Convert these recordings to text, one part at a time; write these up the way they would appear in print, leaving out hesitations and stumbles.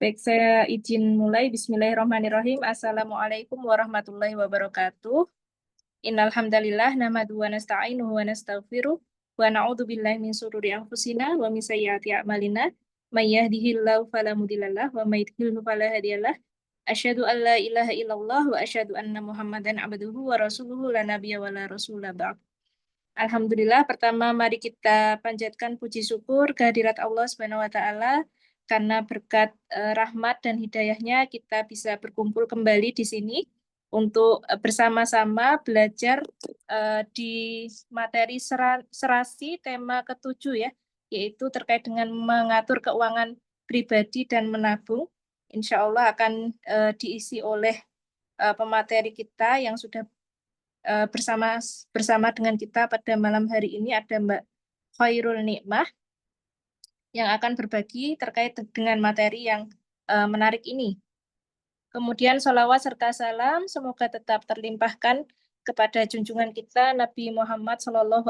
Baik, saya izin mulai. Bismillahirrahmanirrahim. Assalamualaikum warahmatullahi wabarakatuh. Innal hamdalillah nahmaduhu wa nasta'inuhu wa nastaghfiruh wa na'udzu billahi min shururi anfusina wa min sayyiati a'malina. May yahdihillahu fala mudhillalah wa may yudhlilhu fala hadiyalah. Asyhadu an la ilaha illallah wa asyhadu anna Muhammadan abduhu wa rasuluhu la nabiyya wa la rasula ba'd. Alhamdulillah, pertama mari kita panjatkan puji syukur kehadirat Allah Subhanahu wa taala karena berkat rahmat dan hidayahnya kita bisa berkumpul kembali di sini untuk bersama-sama belajar di materi serasi tema ketujuh ya, yaitu terkait dengan mengatur keuangan pribadi dan menabung. Insya Allah akan diisi oleh pemateri kita yang sudah bersama dengan kita pada malam hari ini ada Mbak Khairul Nikmah yang akan berbagi terkait dengan materi yang menarik ini. Kemudian sholawat serta salam semoga tetap terlimpahkan kepada junjungan kita Nabi Muhammad SAW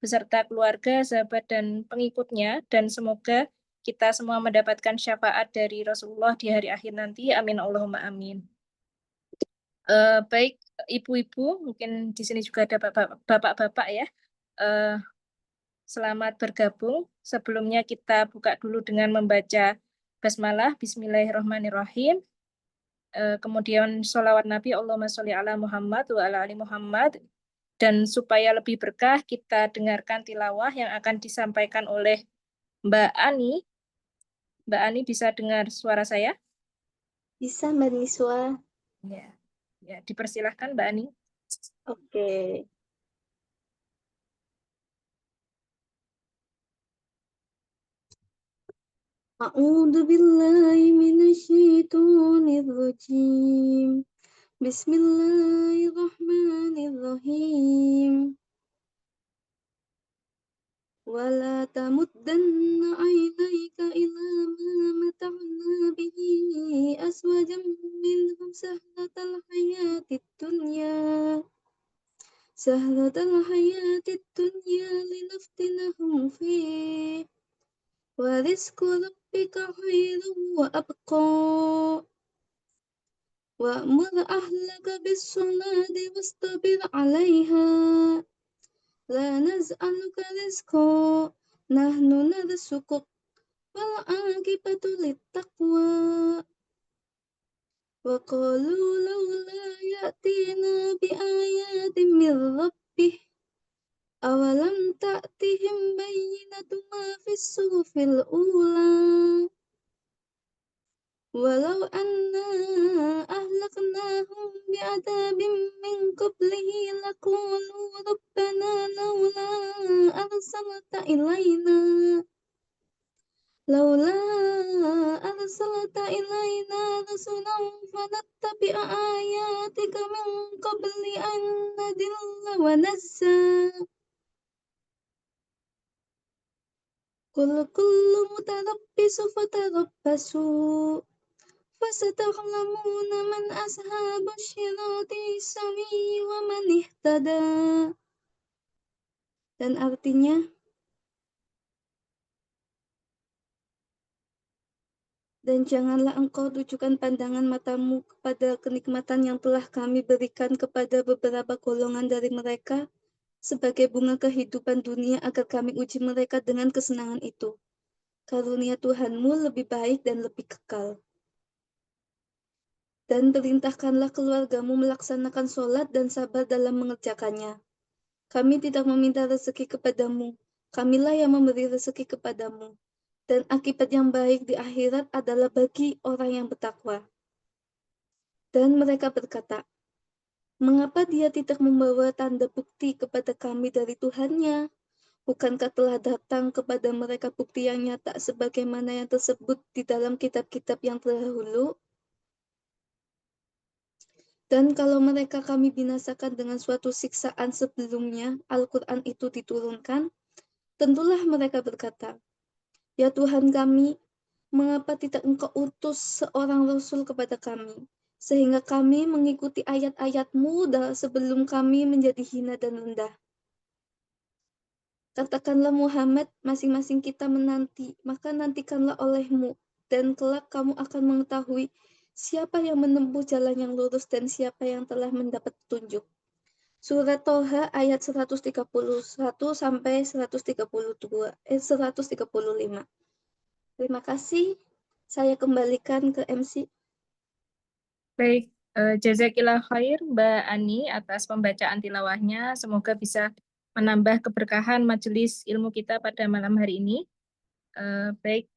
beserta keluarga, sahabat, dan pengikutnya, dan semoga kita semua mendapatkan syafaat dari Rasulullah di hari akhir nanti. Amin Allahumma amin. Baik, ibu-ibu, mungkin di sini juga ada bapak-bapak ya. Selamat bergabung. Sebelumnya kita buka dulu dengan membaca basmalah, Bismillahirrahmanirrahim. Kemudian sholawat Nabi, Allahumma sholli ala Muhammad wa ala ali Muhammad. Dan supaya lebih berkah, kita dengarkan tilawah yang akan disampaikan oleh Mbak Ani. Mbak Ani bisa dengar suara saya? Bisa, Mbak Niswa. Ya, dipersilahkan Mbak Ani. Oke. A'udzu billahi minasyaitonir rajim. Bismillahirrahmanirrahim. Wala tamuddanna 'ainaika ila ma mata'na bihi aswajan minhum sahlatal hayatid dunya. Sahlatal hayatid dunya linaftinahum fihi. Wa rizqu rabbika khairun wa abqa. Wa'mur ahlaka bis-salati wastabir 'alaiha. La naz'aluka rizqa, nahnu narzuquk. Wal 'aqibatu lit-taqwa. Wa qalu laula ya'tina bi ayatin min rabbih. Awalam ta'tihim bayyinatu ma fis suhufil ula. Walau anna ahlaknahum bi'adabim min qablihi laqalu rabbana laula arsalta ilayna rasulan fanattabi'a ayatika min qabli an nadilla wa nazza. Qul kullu mutarabbisu fatarabbasu. Fasata'lamuna man ashabu syirati sawi wa man ihtada. Dan artinya, dan janganlah engkau tujukan pandangan matamu kepada kenikmatan yang telah kami berikan kepada beberapa golongan dari mereka sebagai bunga kehidupan dunia agar kami uji mereka dengan kesenangan itu. Karunia Tuhanmu lebih baik dan lebih kekal. Dan perintahkanlah keluargamu melaksanakan sholat dan sabar dalam mengerjakannya. Kami tidak meminta rezeki kepadamu, kamilah yang memberi rezeki kepadamu. Dan akibat yang baik di akhirat adalah bagi orang yang bertakwa. Dan mereka berkata, mengapa dia tidak membawa tanda bukti kepada kami dari Tuhannya? Bukankah telah datang kepada mereka bukti yang nyata sebagaimana yang tersebut di dalam kitab-kitab yang terdahulu? Dan kalau mereka kami binasakan dengan suatu siksaan sebelumnya, Al-Quran itu diturunkan, tentulah mereka berkata, ya Tuhan kami, mengapa tidak engkau utus seorang Rasul kepada kami, sehingga kami mengikuti ayat-ayat-Mu sebelum kami menjadi hina dan rendah. Katakanlah Muhammad, masing-masing kita menanti, maka nantikanlah olehmu dan kelak kamu akan mengetahui siapa yang menempuh jalan yang lurus dan siapa yang telah mendapat petunjuk. Surat Toha ayat 131 sampai 135. Terima kasih. Saya kembalikan ke MC. Baik, jazakillah khair Mbak Ani atas pembacaan tilawahnya. Semoga bisa menambah keberkahan majelis ilmu kita pada malam hari ini. Baik,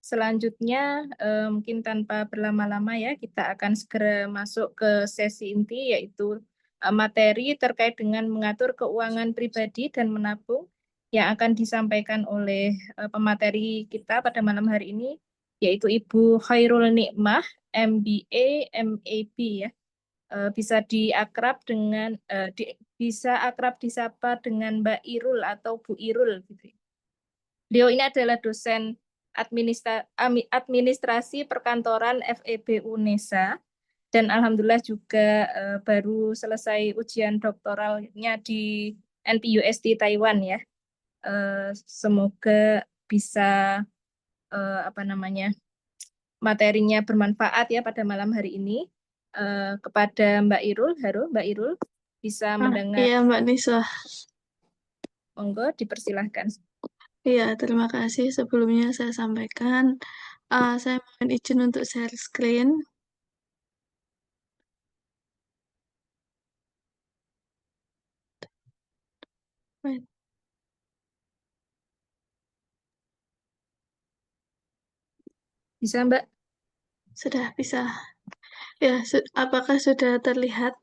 selanjutnya mungkin tanpa berlama-lama ya, kita akan segera masuk ke sesi inti, yaitu materi terkait dengan mengatur keuangan pribadi dan menabung yang akan disampaikan oleh pemateri kita pada malam hari ini, yaitu Ibu Khairul Nikmah, MBA, MAB ya. Bisa diakrab dengan bisa akrab disapa dengan Mbak Irul atau Bu Irul gitu. Beliau ini adalah dosen administrasi perkantoran FEB UNESA dan alhamdulillah juga baru selesai ujian doktoralnya di NPUSD Taiwan ya. Semoga bisa apa namanya materinya bermanfaat ya pada malam hari ini. Kepada Mbak Irul, halo Mbak Irul, bisa mendengar? Iya Mbak Nisa. Monggo dipersilahkan. Iya, terima kasih. Sebelumnya saya sampaikan, saya mohon izin untuk share screen. Wait, Bisa Mbak? sudah bisa. Ya, apakah sudah terlihat?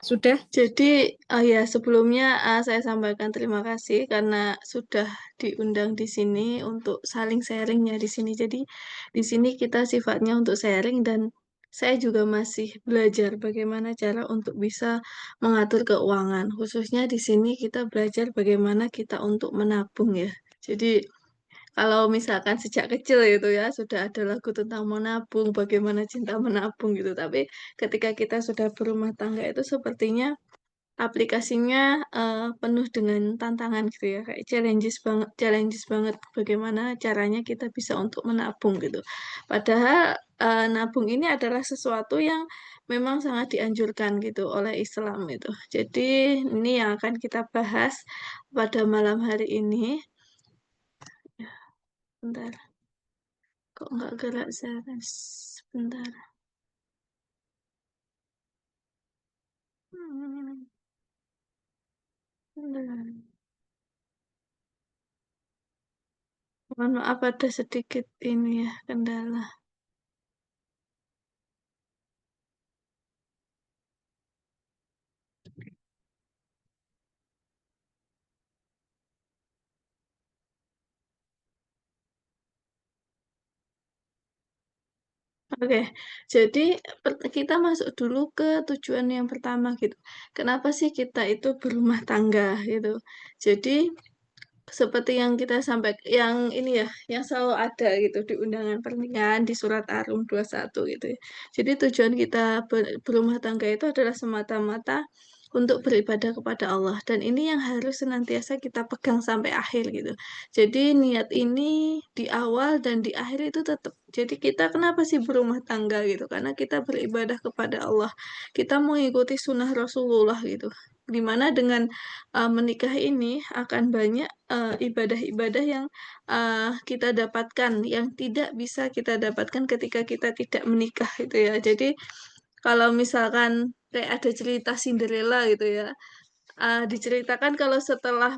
Sudah? Jadi, ya sebelumnya saya sampaikan terima kasih karena sudah diundang di sini untuk saling sharingnya di sini. Jadi, di sini kita sifatnya untuk sharing dan saya juga masih belajar bagaimana cara untuk bisa mengatur keuangan. Khususnya di sini kita belajar bagaimana kita untuk menabung ya. Jadi, kalau misalkan sejak kecil itu ya sudah ada lagu tentang menabung, bagaimana cinta menabung gitu. Tapi ketika kita sudah berumah tangga itu sepertinya aplikasinya penuh dengan tantangan gitu ya, kayak challenges banget bagaimana caranya kita bisa untuk menabung gitu. Padahal nabung ini adalah sesuatu yang memang sangat dianjurkan gitu oleh Islam itu. Jadi ini yang akan kita bahas pada malam hari ini. Bentar, kok nggak gerak share? Bentar. Hmm, bentar. Mohon maaf ada sedikit ini ya kendala. Oke, jadi kita masuk dulu ke tujuan yang pertama gitu. Kenapa sih kita itu berumah tangga gitu? Jadi seperti yang kita sampaikan, yang ini ya, yang selalu ada gitu di undangan pernikahan di surat Ar-Rum 21 gitu ya. Jadi tujuan kita berumah tangga itu adalah semata-mata untuk beribadah kepada Allah dan ini yang harus senantiasa kita pegang sampai akhir gitu. Jadi niat ini di awal dan di akhir itu tetap. Jadi kita kenapa sih berumah tangga gitu? Karena kita beribadah kepada Allah. Kita mengikuti sunnah Rasulullah gitu. Dimana dengan menikah ini akan banyak ibadah-ibadah yang kita dapatkan yang tidak bisa kita dapatkan ketika kita tidak menikah gitu ya. Jadi kalau misalkan kayak ada cerita Cinderella gitu ya, diceritakan kalau setelah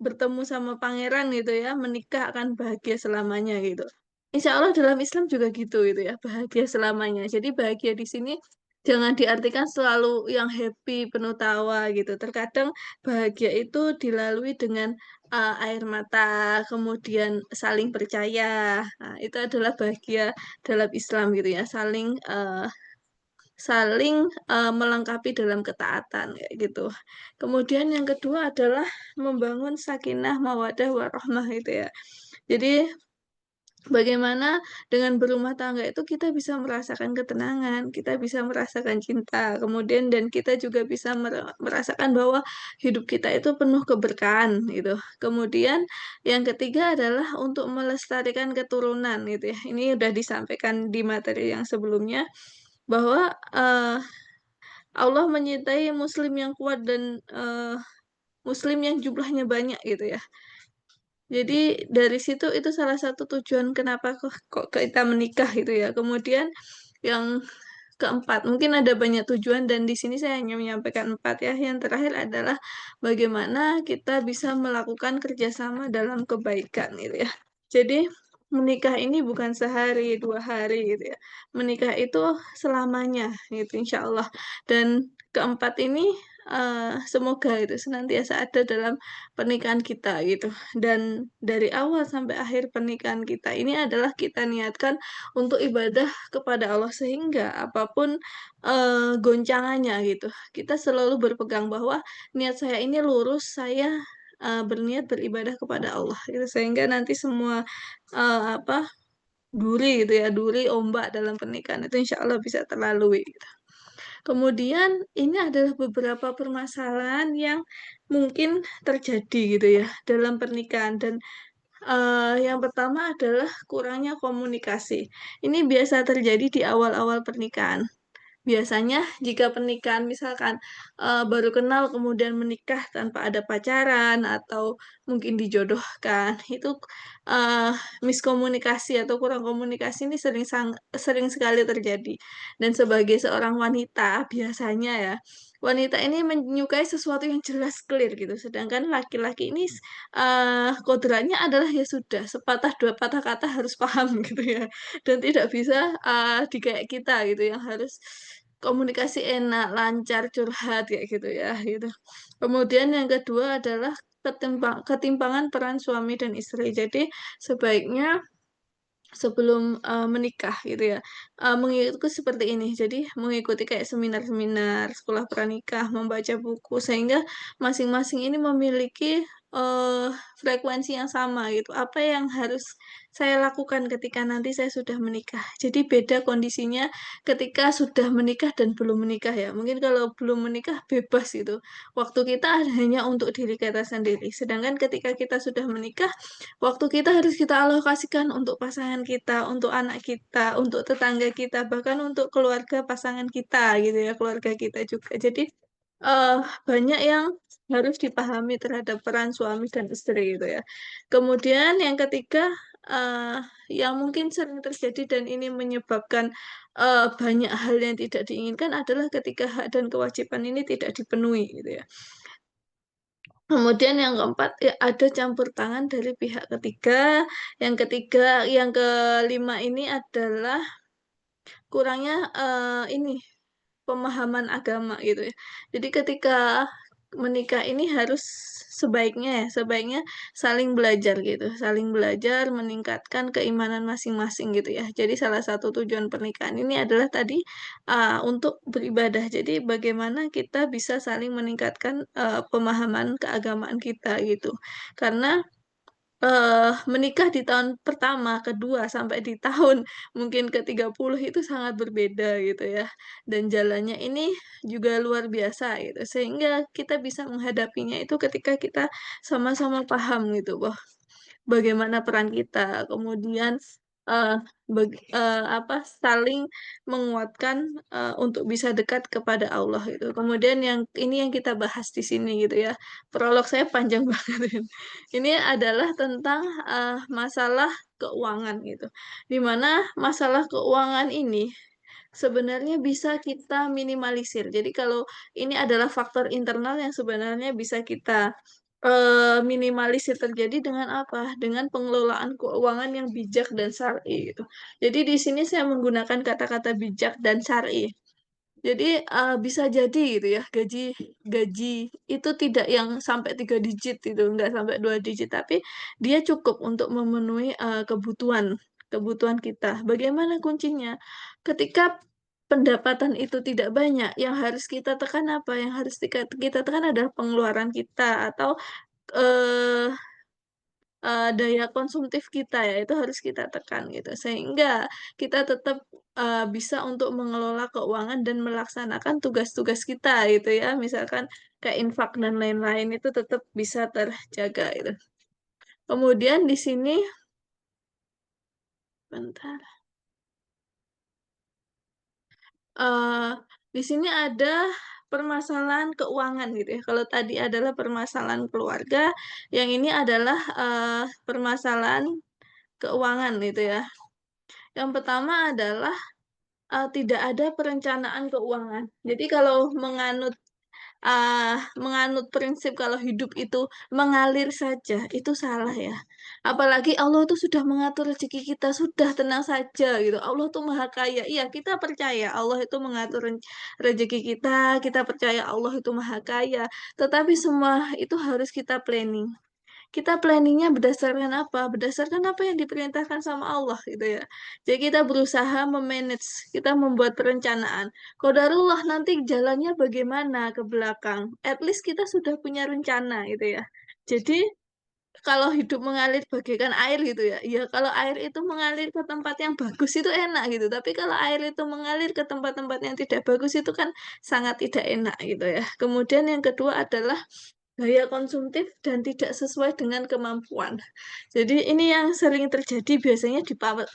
bertemu sama pangeran gitu ya, menikah akan bahagia selamanya gitu. Insya Allah dalam Islam juga gitu ya, bahagia selamanya. Jadi bahagia di sini jangan diartikan selalu yang happy, penuh tawa gitu. Terkadang bahagia itu dilalui dengan air mata, kemudian saling percaya. Nah, itu adalah bahagia dalam Islam gitu ya, saling melengkapi dalam ketaatan kayak gitu. Kemudian yang kedua adalah membangun sakinah, mawadah, warahmah gitu ya. Jadi Bagaimana dengan berumah tangga itu kita bisa merasakan ketenangan, kita bisa merasakan cinta, kemudian dan kita juga bisa merasakan bahwa hidup kita itu penuh keberkahan gitu. Kemudian yang ketiga adalah untuk melestarikan keturunan gitu ya. Ini udah disampaikan di materi yang sebelumnya bahwa Allah menyintai muslim yang kuat dan muslim yang jumlahnya banyak gitu ya. Jadi dari situ itu salah satu tujuan kenapa kok kita menikah gitu ya. Kemudian yang keempat, mungkin ada banyak tujuan dan di sini saya hanya menyampaikan empat ya. Yang terakhir adalah bagaimana kita bisa melakukan kerjasama dalam kebaikan gitu ya. Jadi menikah ini bukan sehari, 2 hari gitu ya. Menikah itu selamanya gitu insya Allah. Dan keempat ini semoga itu senantiasa ada dalam pernikahan kita gitu. Dan dari awal sampai akhir pernikahan kita ini adalah kita niatkan untuk ibadah kepada Allah sehingga apapun goncangannya gitu. Kita selalu berpegang bahwa niat saya ini lurus, saya berniat beribadah kepada Allah gitu. Sehingga nanti semua apa duri gitu ya, duri ombak dalam pernikahan itu insya Allah bisa terlalui gitu. Kemudian ini adalah beberapa permasalahan yang mungkin terjadi gitu ya dalam pernikahan dan yang pertama adalah kurangnya komunikasi. Ini biasa terjadi di awal-awal pernikahan. Biasanya jika pernikahan misalkan baru kenal kemudian menikah tanpa ada pacaran atau mungkin dijodohkan, itu uh, miskomunikasi atau kurang komunikasi ini sering sekali terjadi. Dan sebagai seorang wanita biasanya ya, wanita ini menyukai sesuatu yang jelas clear gitu. Sedangkan laki-laki ini kodratnya adalah ya sudah sepatah dua patah kata harus paham gitu ya dan tidak bisa di kayak kita gitu yang harus komunikasi enak, lancar, curhat kayak gitu ya gitu. Kemudian yang kedua adalah ketimpangan peran suami dan istri. Jadi sebaiknya sebelum menikah gitu ya mengikuti seperti ini. Jadi mengikuti kayak seminar-seminar, sekolah pranikah, membaca buku sehingga masing-masing ini memiliki eh, frekuensi yang sama gitu. Apa yang harus saya lakukan ketika nanti saya sudah menikah. Jadi beda kondisinya ketika sudah menikah dan belum menikah ya. Mungkin kalau belum menikah bebas gitu. Waktu kita hanya untuk diri kita sendiri. Sedangkan ketika kita sudah menikah, waktu kita harus kita alokasikan untuk pasangan kita, untuk anak kita, untuk tetangga kita, bahkan untuk keluarga pasangan kita gitu ya, keluarga kita juga. Jadi eh, banyak yang harus dipahami terhadap peran suami dan istri gitu ya. Kemudian yang ketiga eh, yang mungkin sering terjadi dan ini menyebabkan banyak hal yang tidak diinginkan adalah ketika hak dan kewajiban ini tidak dipenuhi gitu ya. Kemudian yang keempat, ya, ada campur tangan dari pihak ketiga. Yang ketiga, yang kelima ini adalah kurangnya ini pemahaman agama gitu ya. Jadi ketika menikah ini harus sebaiknya saling belajar gitu, saling belajar meningkatkan keimanan masing-masing gitu ya. Jadi salah satu tujuan pernikahan ini adalah tadi untuk beribadah. Jadi bagaimana kita bisa saling meningkatkan pemahaman keagamaan kita gitu. Karena menikah di tahun pertama, kedua, sampai di tahun mungkin ke-30 itu sangat berbeda gitu ya. Dan jalannya ini juga luar biasa gitu. Sehingga kita bisa menghadapinya itu ketika kita sama-sama paham gitu bahwa bagaimana peran kita, kemudian eh, apa saling menguatkan untuk bisa dekat kepada Allah gitu. Kemudian yang ini yang kita bahas di sini gitu ya. Prolog saya panjang banget. Ini adalah tentang masalah keuangan gitu. Dimana masalah keuangan ini sebenarnya bisa kita minimalisir. Jadi kalau ini adalah faktor internal yang sebenarnya bisa kita minimalisir terjadi dengan apa? Dengan pengelolaan keuangan yang bijak dan syar'i gitu. Jadi di sini saya menggunakan kata-kata bijak dan syar'i. Jadi bisa jadi gitu ya gaji gaji itu tidak yang sampai 3 digit itu enggak sampai 2 digit tapi dia cukup untuk memenuhi kebutuhan kebutuhan kita. Bagaimana kuncinya? Ketika pendapatan itu tidak banyak, yang harus kita tekan apa? Yang harus kita tekan adalah pengeluaran kita atau eh, daya konsumtif kita ya, itu harus kita tekan gitu. Sehingga kita tetap, bisa untuk mengelola keuangan dan melaksanakan tugas-tugas kita gitu ya. Misalkan kayak infak dan lain-lain itu tetap bisa terjaga gitu. Kemudian di sini bentar. Di sini ada permasalahan keuangan gitu ya. Kalau tadi adalah permasalahan keluarga, yang ini adalah, permasalahan keuangan gitu ya. Yang pertama adalah, tidak ada perencanaan keuangan. Jadi kalau menganut prinsip kalau hidup itu mengalir saja, itu salah ya. Apalagi Allah itu sudah mengatur rezeki kita, sudah tenang saja gitu. Allah tuh Maha Kaya. Iya, kita percaya Allah itu mengatur rezeki kita percaya Allah itu Maha Kaya. Tetapi semua itu harus kita planning. Kita planningnya berdasarkan apa? Berdasarkan apa yang diperintahkan sama Allah gitu ya. Jadi kita berusaha memanage, kita membuat perencanaan. Qadarullah nanti jalannya bagaimana ke belakang. At least kita sudah punya rencana gitu ya. Jadi kalau hidup mengalir bagaikan air gitu ya. Ya kalau air itu mengalir ke tempat yang bagus itu enak gitu. Tapi kalau air itu mengalir ke tempat-tempat yang tidak bagus itu kan sangat tidak enak gitu ya. Kemudian yang kedua adalah gaya konsumtif dan tidak sesuai dengan kemampuan. Jadi ini yang sering terjadi biasanya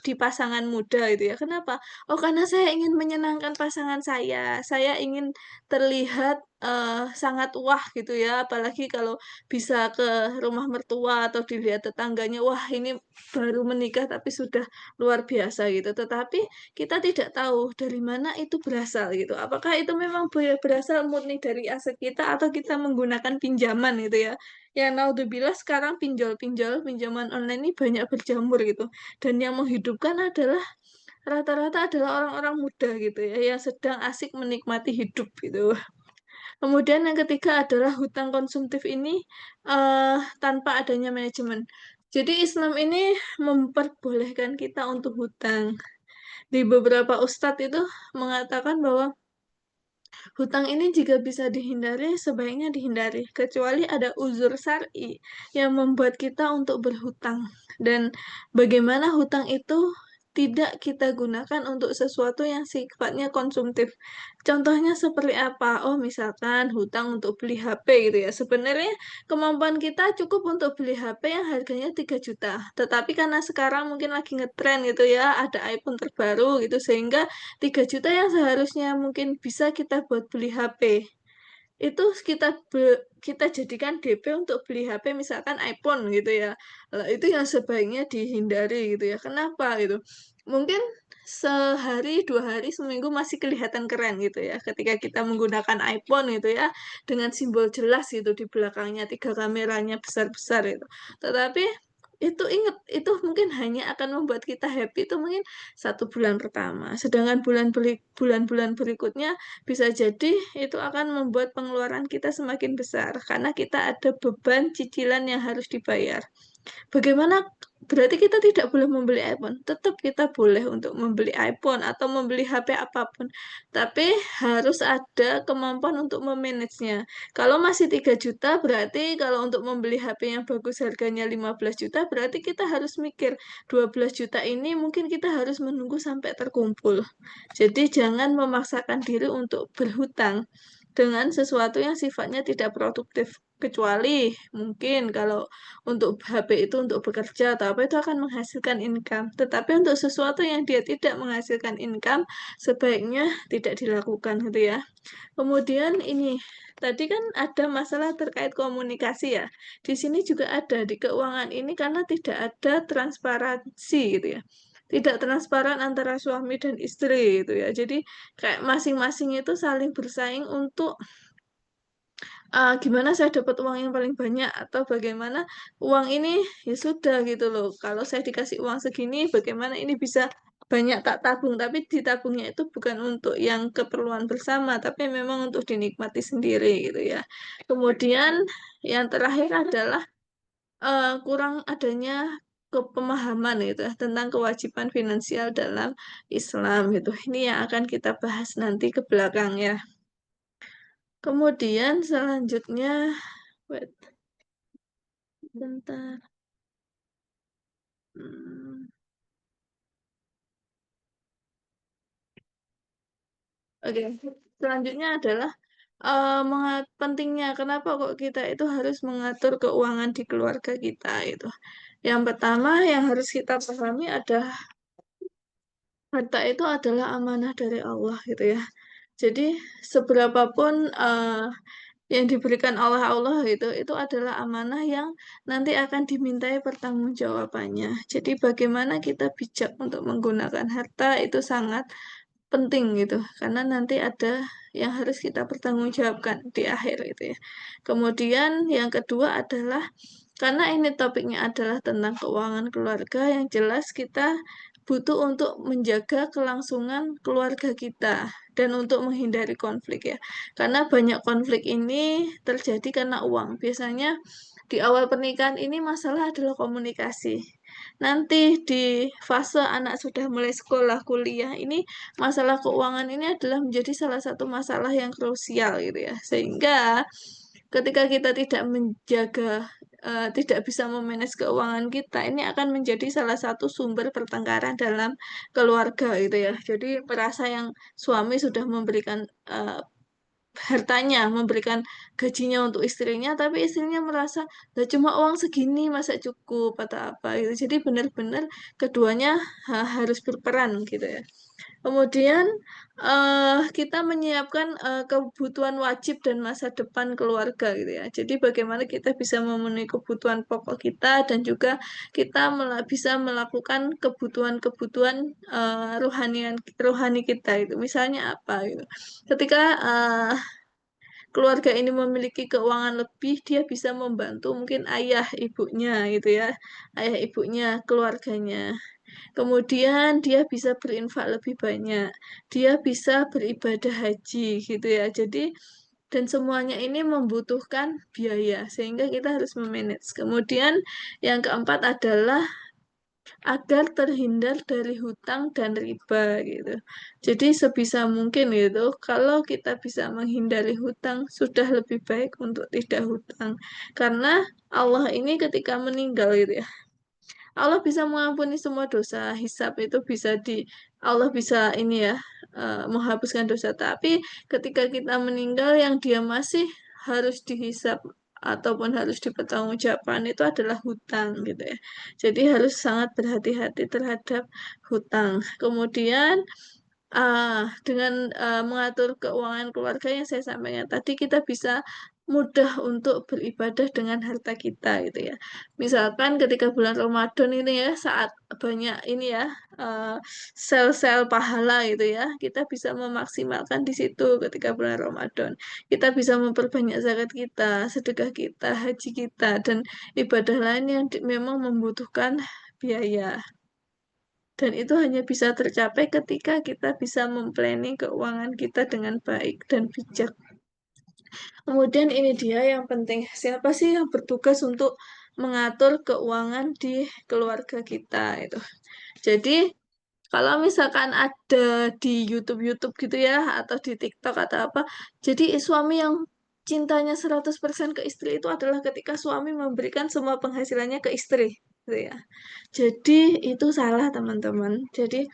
di pasangan muda itu ya. Kenapa? Oh, karena saya ingin menyenangkan pasangan saya ingin terlihat, sangat wah gitu ya, apalagi kalau bisa ke rumah mertua atau dilihat tetangganya, wah ini baru menikah tapi sudah luar biasa gitu. Tetapi kita tidak tahu dari mana itu berasal gitu. Apakah itu memang berasal murni dari aset kita atau kita menggunakan pinjaman gitu ya. Ya naudzubillah sekarang pinjol-pinjol, pinjaman online ini banyak berjamur gitu. Dan yang menghidupkan adalah rata-rata adalah orang-orang muda gitu ya, yang sedang asik menikmati hidup gitu. Kemudian yang ketiga adalah hutang konsumtif ini, tanpa adanya manajemen. Jadi Islam ini memperbolehkan kita untuk hutang. Di beberapa ustadz itu mengatakan bahwa hutang ini jika bisa dihindari, sebaiknya dihindari, kecuali ada uzur syar'i yang membuat kita untuk berhutang. Dan bagaimana hutang itu tidak kita gunakan untuk sesuatu yang sifatnya konsumtif. Contohnya seperti apa? Oh, misalkan hutang untuk beli HP gitu ya. Sebenarnya kemampuan kita cukup untuk beli HP yang harganya 3 juta. Tetapi karena sekarang mungkin lagi ngetren gitu ya, ada iPhone terbaru gitu, sehingga 3 juta yang seharusnya mungkin bisa kita buat beli HP, itu kita jadikan DP untuk beli HP misalkan iPhone gitu ya. Lah itu yang sebaiknya dihindari gitu ya. Kenapa gitu? Mungkin sehari, 2 hari, seminggu masih kelihatan keren gitu ya, ketika kita menggunakan iPhone gitu ya, dengan simbol jelas gitu di belakangnya, 3 kameranya besar-besar itu. Tetapi itu ingat, itu mungkin hanya akan membuat kita happy itu mungkin 1 bulan pertama, sedangkan bulan-bulan berikutnya bisa jadi itu akan membuat pengeluaran kita semakin besar, karena kita ada beban cicilan yang harus dibayar. Bagaimana berarti kita tidak boleh membeli iPhone? Tetap kita boleh untuk membeli iPhone atau membeli HP apapun, tapi harus ada kemampuan untuk memanagenya. Kalau masih 3 juta, berarti kalau untuk membeli HP yang bagus harganya 15 juta, berarti kita harus mikir 12 juta ini mungkin kita harus menunggu sampai terkumpul. Jadi jangan memaksakan diri untuk berhutang dengan sesuatu yang sifatnya tidak produktif. Kecuali mungkin kalau untuk HP itu untuk bekerja atau apa itu akan menghasilkan income. Tetapi untuk sesuatu yang dia tidak menghasilkan income, sebaiknya tidak dilakukan gitu ya. Kemudian ini, tadi kan ada masalah terkait komunikasi ya. Di sini juga ada di keuangan ini karena tidak ada transparansi gitu ya. Tidak transparan antara suami dan istri gitu ya. Jadi kayak masing-masing itu saling bersaing untuk gimana saya dapat uang yang paling banyak atau bagaimana uang ini ya sudah gitu loh. Kalau saya dikasih uang segini, bagaimana ini bisa banyak tak tabung, tapi ditabungnya itu bukan untuk yang keperluan bersama, tapi memang untuk dinikmati sendiri gitu ya. Kemudian yang terakhir adalah kurang adanya kepemahaman gitu ya, tentang kewajiban finansial dalam Islam gitu. Ini yang akan kita bahas nanti ke belakang ya. Kemudian selanjutnya, wait, bentar. Hmm, Oke, selanjutnya adalah pentingnya kenapa kok kita itu harus mengatur keuangan di keluarga kita itu. Yang pertama yang harus kita pahami adalah harta itu adalah amanah dari Allah gitu ya. Jadi seberapapun yang diberikan oleh Allah itu adalah amanah yang nanti akan dimintai pertanggungjawabannya. Jadi bagaimana kita bijak untuk menggunakan harta itu sangat penting gitu, karena nanti ada yang harus kita pertanggungjawabkan di akhir itu ya. Kemudian yang kedua adalah karena ini topiknya adalah tentang keuangan keluarga, yang jelas kita butuh untuk menjaga kelangsungan keluarga kita dan untuk menghindari konflik ya. Karena banyak konflik ini terjadi karena uang. Biasanya di awal pernikahan ini masalah adalah komunikasi. Nanti di fase anak sudah mulai sekolah, kuliah, ini masalah keuangan ini adalah menjadi salah satu masalah yang krusial gitu ya. Sehingga ketika kita tidak menjaga, tidak bisa memanage keuangan kita, ini akan menjadi salah satu sumber pertengkaran dalam keluarga gitu ya. Jadi merasa yang suami sudah memberikan hartanya, memberikan gajinya untuk istrinya, tapi istrinya merasa, lah cuma uang segini masa cukup atau apa gitu. Jadi benar-benar keduanya harus berperan gitu ya. Kemudian kita menyiapkan kebutuhan wajib dan masa depan keluarga gitu ya. Jadi bagaimana kita bisa memenuhi kebutuhan pokok kita dan juga kita bisa melakukan kebutuhan-kebutuhan rohani kita itu. Misalnya apa gitu. Ketika keluarga ini memiliki keuangan lebih, dia bisa membantu mungkin ayah ibunya gitu ya. Ayah ibunya, keluarganya. Kemudian dia bisa berinfak lebih banyak. Dia bisa beribadah haji gitu ya. Jadi dan semuanya ini membutuhkan biaya sehingga kita harus memanage. Kemudian yang keempat adalah agar terhindar dari hutang dan riba gitu. Jadi sebisa mungkin gitu, kalau kita bisa menghindari hutang, sudah lebih baik untuk tidak hutang. Karena Allah ini ketika meninggal gitu ya, Allah bisa mengampuni semua dosa. Hisab itu bisa Allah bisa ini ya, menghapuskan dosa. Tapi ketika kita meninggal yang dia masih harus dihisab ataupun harus dipertanggungjawabkan itu adalah hutang gitu ya. Jadi harus sangat berhati-hati terhadap hutang. Kemudian dengan mengatur keuangan keluarga yang saya sampaikan tadi, kita bisa mudah untuk beribadah dengan harta kita gitu ya. Misalkan ketika bulan Ramadan ini ya, saat banyak ini ya eh, sel-sel pahala gitu ya, kita bisa memaksimalkan di situ ketika bulan Ramadan. Kita bisa memperbanyak zakat kita, sedekah kita, haji kita, dan ibadah lain yang memang membutuhkan biaya. Dan itu hanya bisa tercapai ketika kita bisa memplanning keuangan kita dengan baik dan bijak. Kemudian ini dia yang penting, siapa sih yang bertugas untuk mengatur keuangan di keluarga kita itu. Jadi kalau misalkan ada di YouTube-YouTube gitu ya, atau di TikTok atau apa, jadi suami yang cintanya 100% ke istri itu adalah ketika suami memberikan semua penghasilannya ke istri, gitu ya. Jadi itu salah teman-teman. Jadi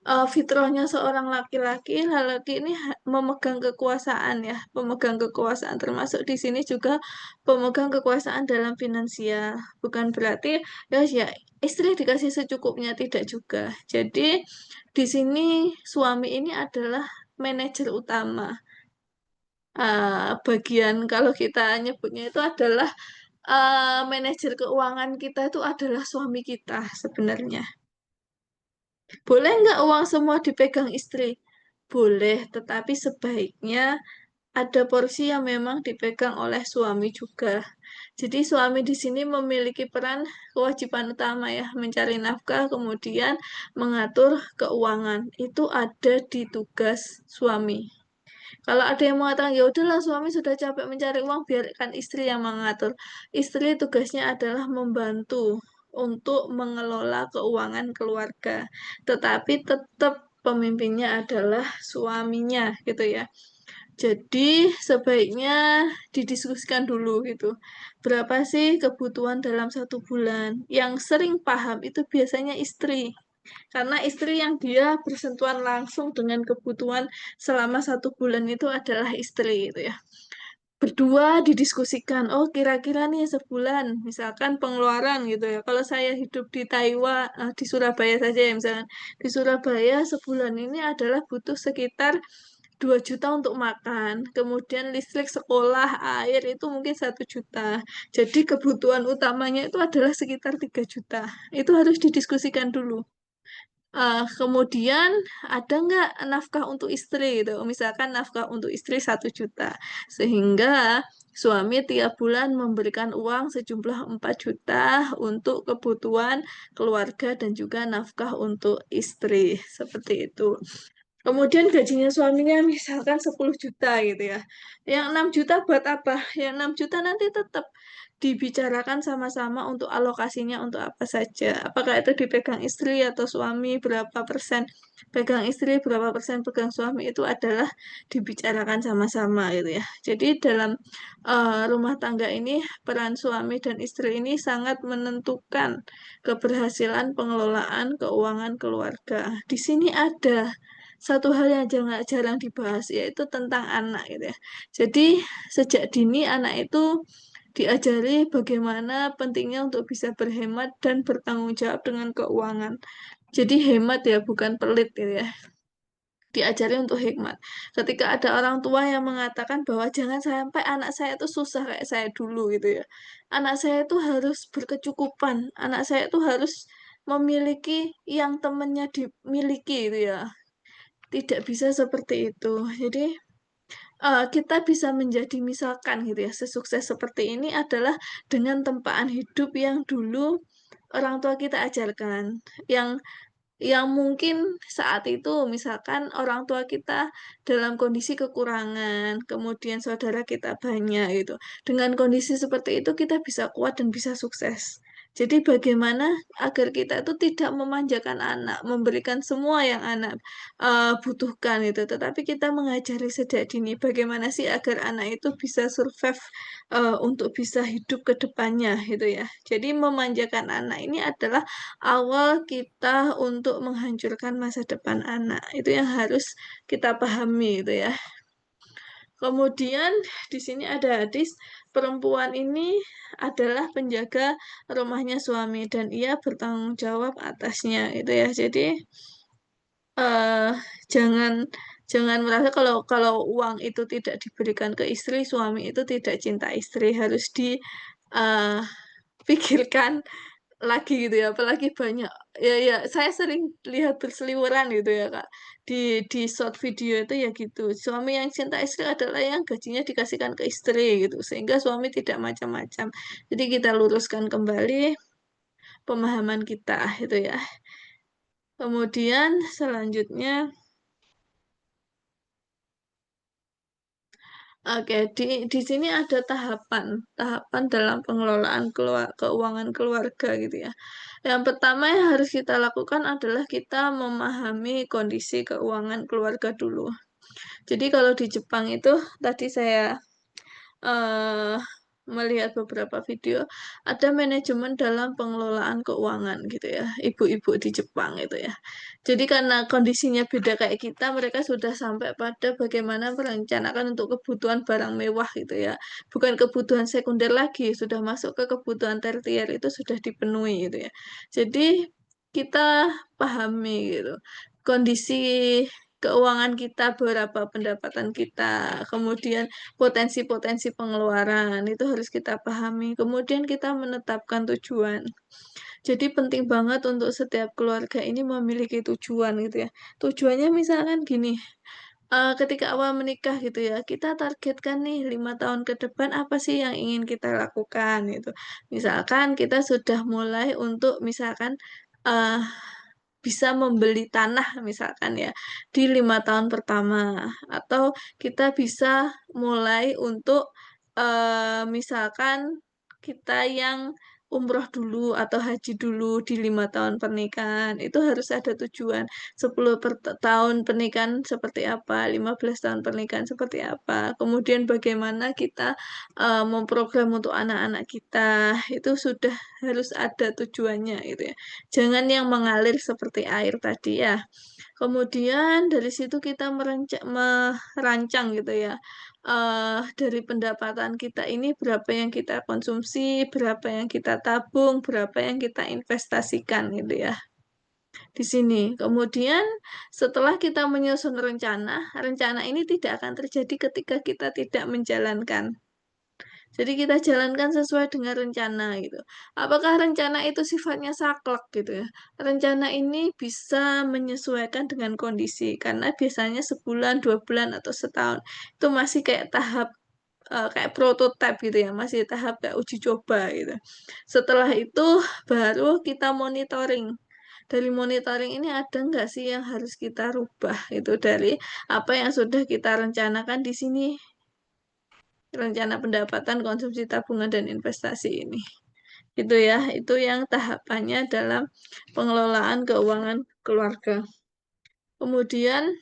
fitrahnya seorang laki-laki, laki ini memegang kekuasaan ya, pemegang kekuasaan termasuk di sini juga pemegang kekuasaan dalam finansial. Bukan berarti ya istri dikasih secukupnya, tidak juga. Jadi di sini suami ini adalah manajer utama. Bagian kalau kita nyebutnya itu adalah manajer keuangan kita itu adalah suami kita sebenarnya. Boleh nggak uang semua dipegang istri? Boleh, tetapi sebaiknya ada porsi yang memang dipegang oleh suami juga. Jadi suami di sini memiliki peran kewajiban utama ya, mencari nafkah, kemudian mengatur keuangan. Itu ada di tugas suami. Kalau ada yang mengatakan, ya udahlah suami sudah capek mencari uang, biarkan istri yang mengatur. Istri tugasnya adalah membantu untuk mengelola keuangan keluarga. Tetapi tetap pemimpinnya adalah suaminya gitu ya. Jadi sebaiknya didiskusikan dulu gitu. berapa sih kebutuhan dalam 1 bulan. Yang sering paham itu biasanya istri. Karena istri yang dia bersentuhan langsung dengan kebutuhan selama 1 bulan itu adalah istri gitu ya. Berdua didiskusikan, oh kira-kira nih sebulan, misalkan pengeluaran gitu ya. Kalau saya hidup di Taiwan, di Surabaya saja ya misalkan. Di Surabaya sebulan ini adalah butuh sekitar 2 juta untuk makan. Kemudian listrik, sekolah, air itu mungkin 1 juta. Jadi kebutuhan utamanya itu adalah sekitar 3 juta. Itu harus didiskusikan dulu. Kemudian ada nggak nafkah untuk istri gitu? Misalkan nafkah untuk istri 1 juta, sehingga suami tiap bulan memberikan uang sejumlah 4 juta untuk kebutuhan keluarga dan juga nafkah untuk istri, seperti itu. Kemudian gajinya suaminya misalkan 10 juta gitu ya. Yang 6 juta buat apa? Yang 6 juta nanti tetap dibicarakan sama-sama untuk alokasinya untuk apa saja. Apakah itu dipegang istri atau suami, berapa persen pegang istri, berapa persen pegang suami, itu adalah dibicarakan sama-sama gitu ya. Jadi dalam rumah tangga ini peran suami dan istri ini sangat menentukan keberhasilan pengelolaan keuangan keluarga. Di sini ada satu hal yang jarang dibahas yaitu tentang anak gitu ya. Jadi sejak dini anak itu diajari bagaimana pentingnya untuk bisa berhemat dan bertanggung jawab dengan keuangan. Jadi hemat ya, bukan pelit gitu ya. Diajari untuk hikmat. Ketika ada orang tua yang mengatakan bahwa jangan sampai anak saya itu susah kayak saya dulu gitu ya. Anak saya itu harus berkecukupan. Anak saya itu harus memiliki yang temannya dimiliki gitu ya. Tidak bisa seperti itu. Jadi kita bisa menjadi misalkan gitu ya, sesukses seperti ini adalah dengan tempaan hidup yang dulu orang tua kita ajarkan. Yang mungkin saat itu misalkan orang tua kita dalam kondisi kekurangan, kemudian saudara kita banyak gitu. Dengan kondisi seperti itu kita bisa kuat dan bisa sukses. Jadi bagaimana agar kita itu tidak memanjakan anak, memberikan semua yang anak butuhkan itu, tetapi kita mengajari sejak dini bagaimana sih agar anak itu bisa survive untuk bisa hidup ke depannya gitu ya. Jadi memanjakan anak ini adalah awal kita untuk menghancurkan masa depan anak. Itu yang harus kita pahami itu ya. Kemudian di sini ada hadis, perempuan ini adalah penjaga rumahnya suami dan ia bertanggung jawab atasnya itu ya. Jadi eh jangan jangan merasa kalau kalau uang itu tidak diberikan ke istri, suami itu tidak cinta istri, harus dipikirkan lagi gitu ya, apalagi banyak ya saya sering lihat berseliweran gitu ya Kak, di short video itu ya gitu, suami yang cinta istri adalah yang gajinya dikasihkan ke istri gitu, sehingga suami tidak macam-macam. Jadi kita luruskan kembali pemahaman kita itu ya. Kemudian selanjutnya, oke, di sini ada tahapan dalam pengelolaan keuangan keluarga gitu ya. Yang pertama yang harus kita lakukan adalah kita memahami kondisi keuangan keluarga dulu. Jadi kalau di Jepang itu tadi saya eh melihat beberapa video, ada manajemen dalam pengelolaan keuangan gitu ya, ibu-ibu di Jepang itu ya. Jadi karena kondisinya beda kayak kita, mereka sudah sampai pada bagaimana merencanakan untuk kebutuhan barang mewah gitu ya. Bukan kebutuhan sekunder lagi, sudah masuk ke kebutuhan tersier itu sudah dipenuhi gitu ya. Jadi kita pahami gitu kondisi keuangan kita, berapa pendapatan kita, kemudian potensi-potensi pengeluaran itu harus kita pahami. Kemudian kita menetapkan tujuan. Jadi penting banget untuk setiap keluarga ini memiliki tujuan gitu ya. Tujuannya misalkan gini, ketika awal menikah gitu ya, kita targetkan nih 5 tahun ke depan apa sih yang ingin kita lakukan gitu. Misalkan kita sudah mulai untuk misalkan eh, bisa membeli tanah misalkan ya di 5 tahun pertama, atau kita bisa mulai untuk misalkan kita yang umroh dulu atau haji dulu di 5 tahun pernikahan. Itu harus ada tujuan. 10 tahun pernikahan seperti apa, 15 tahun pernikahan seperti apa. Kemudian bagaimana kita memprogram untuk anak-anak kita. Itu sudah harus ada tujuannya gitu ya. Jangan yang mengalir seperti air tadi ya. Kemudian dari situ kita merancang gitu ya, dari pendapatan kita ini berapa yang kita konsumsi, berapa yang kita tabung, berapa yang kita investasikan gitu ya, di sini. Kemudian setelah kita menyusun rencana, rencana ini tidak akan terjadi ketika kita tidak menjalankan. Jadi kita jalankan sesuai dengan rencana gitu. Apakah rencana itu sifatnya saklek gitu ya? Rencana ini bisa menyesuaikan dengan kondisi karena biasanya sebulan, 2 bulan atau setahun itu masih kayak tahap kayak prototipe gitu ya, masih tahap kayak uji coba gitu. Setelah itu baru kita monitoring. Dari monitoring ini ada nggak sih yang harus kita rubah itu dari apa yang sudah kita rencanakan di sini, rencana pendapatan, konsumsi, tabungan, dan investasi ini. Itu ya, itu yang tahapannya dalam pengelolaan keuangan keluarga. Kemudian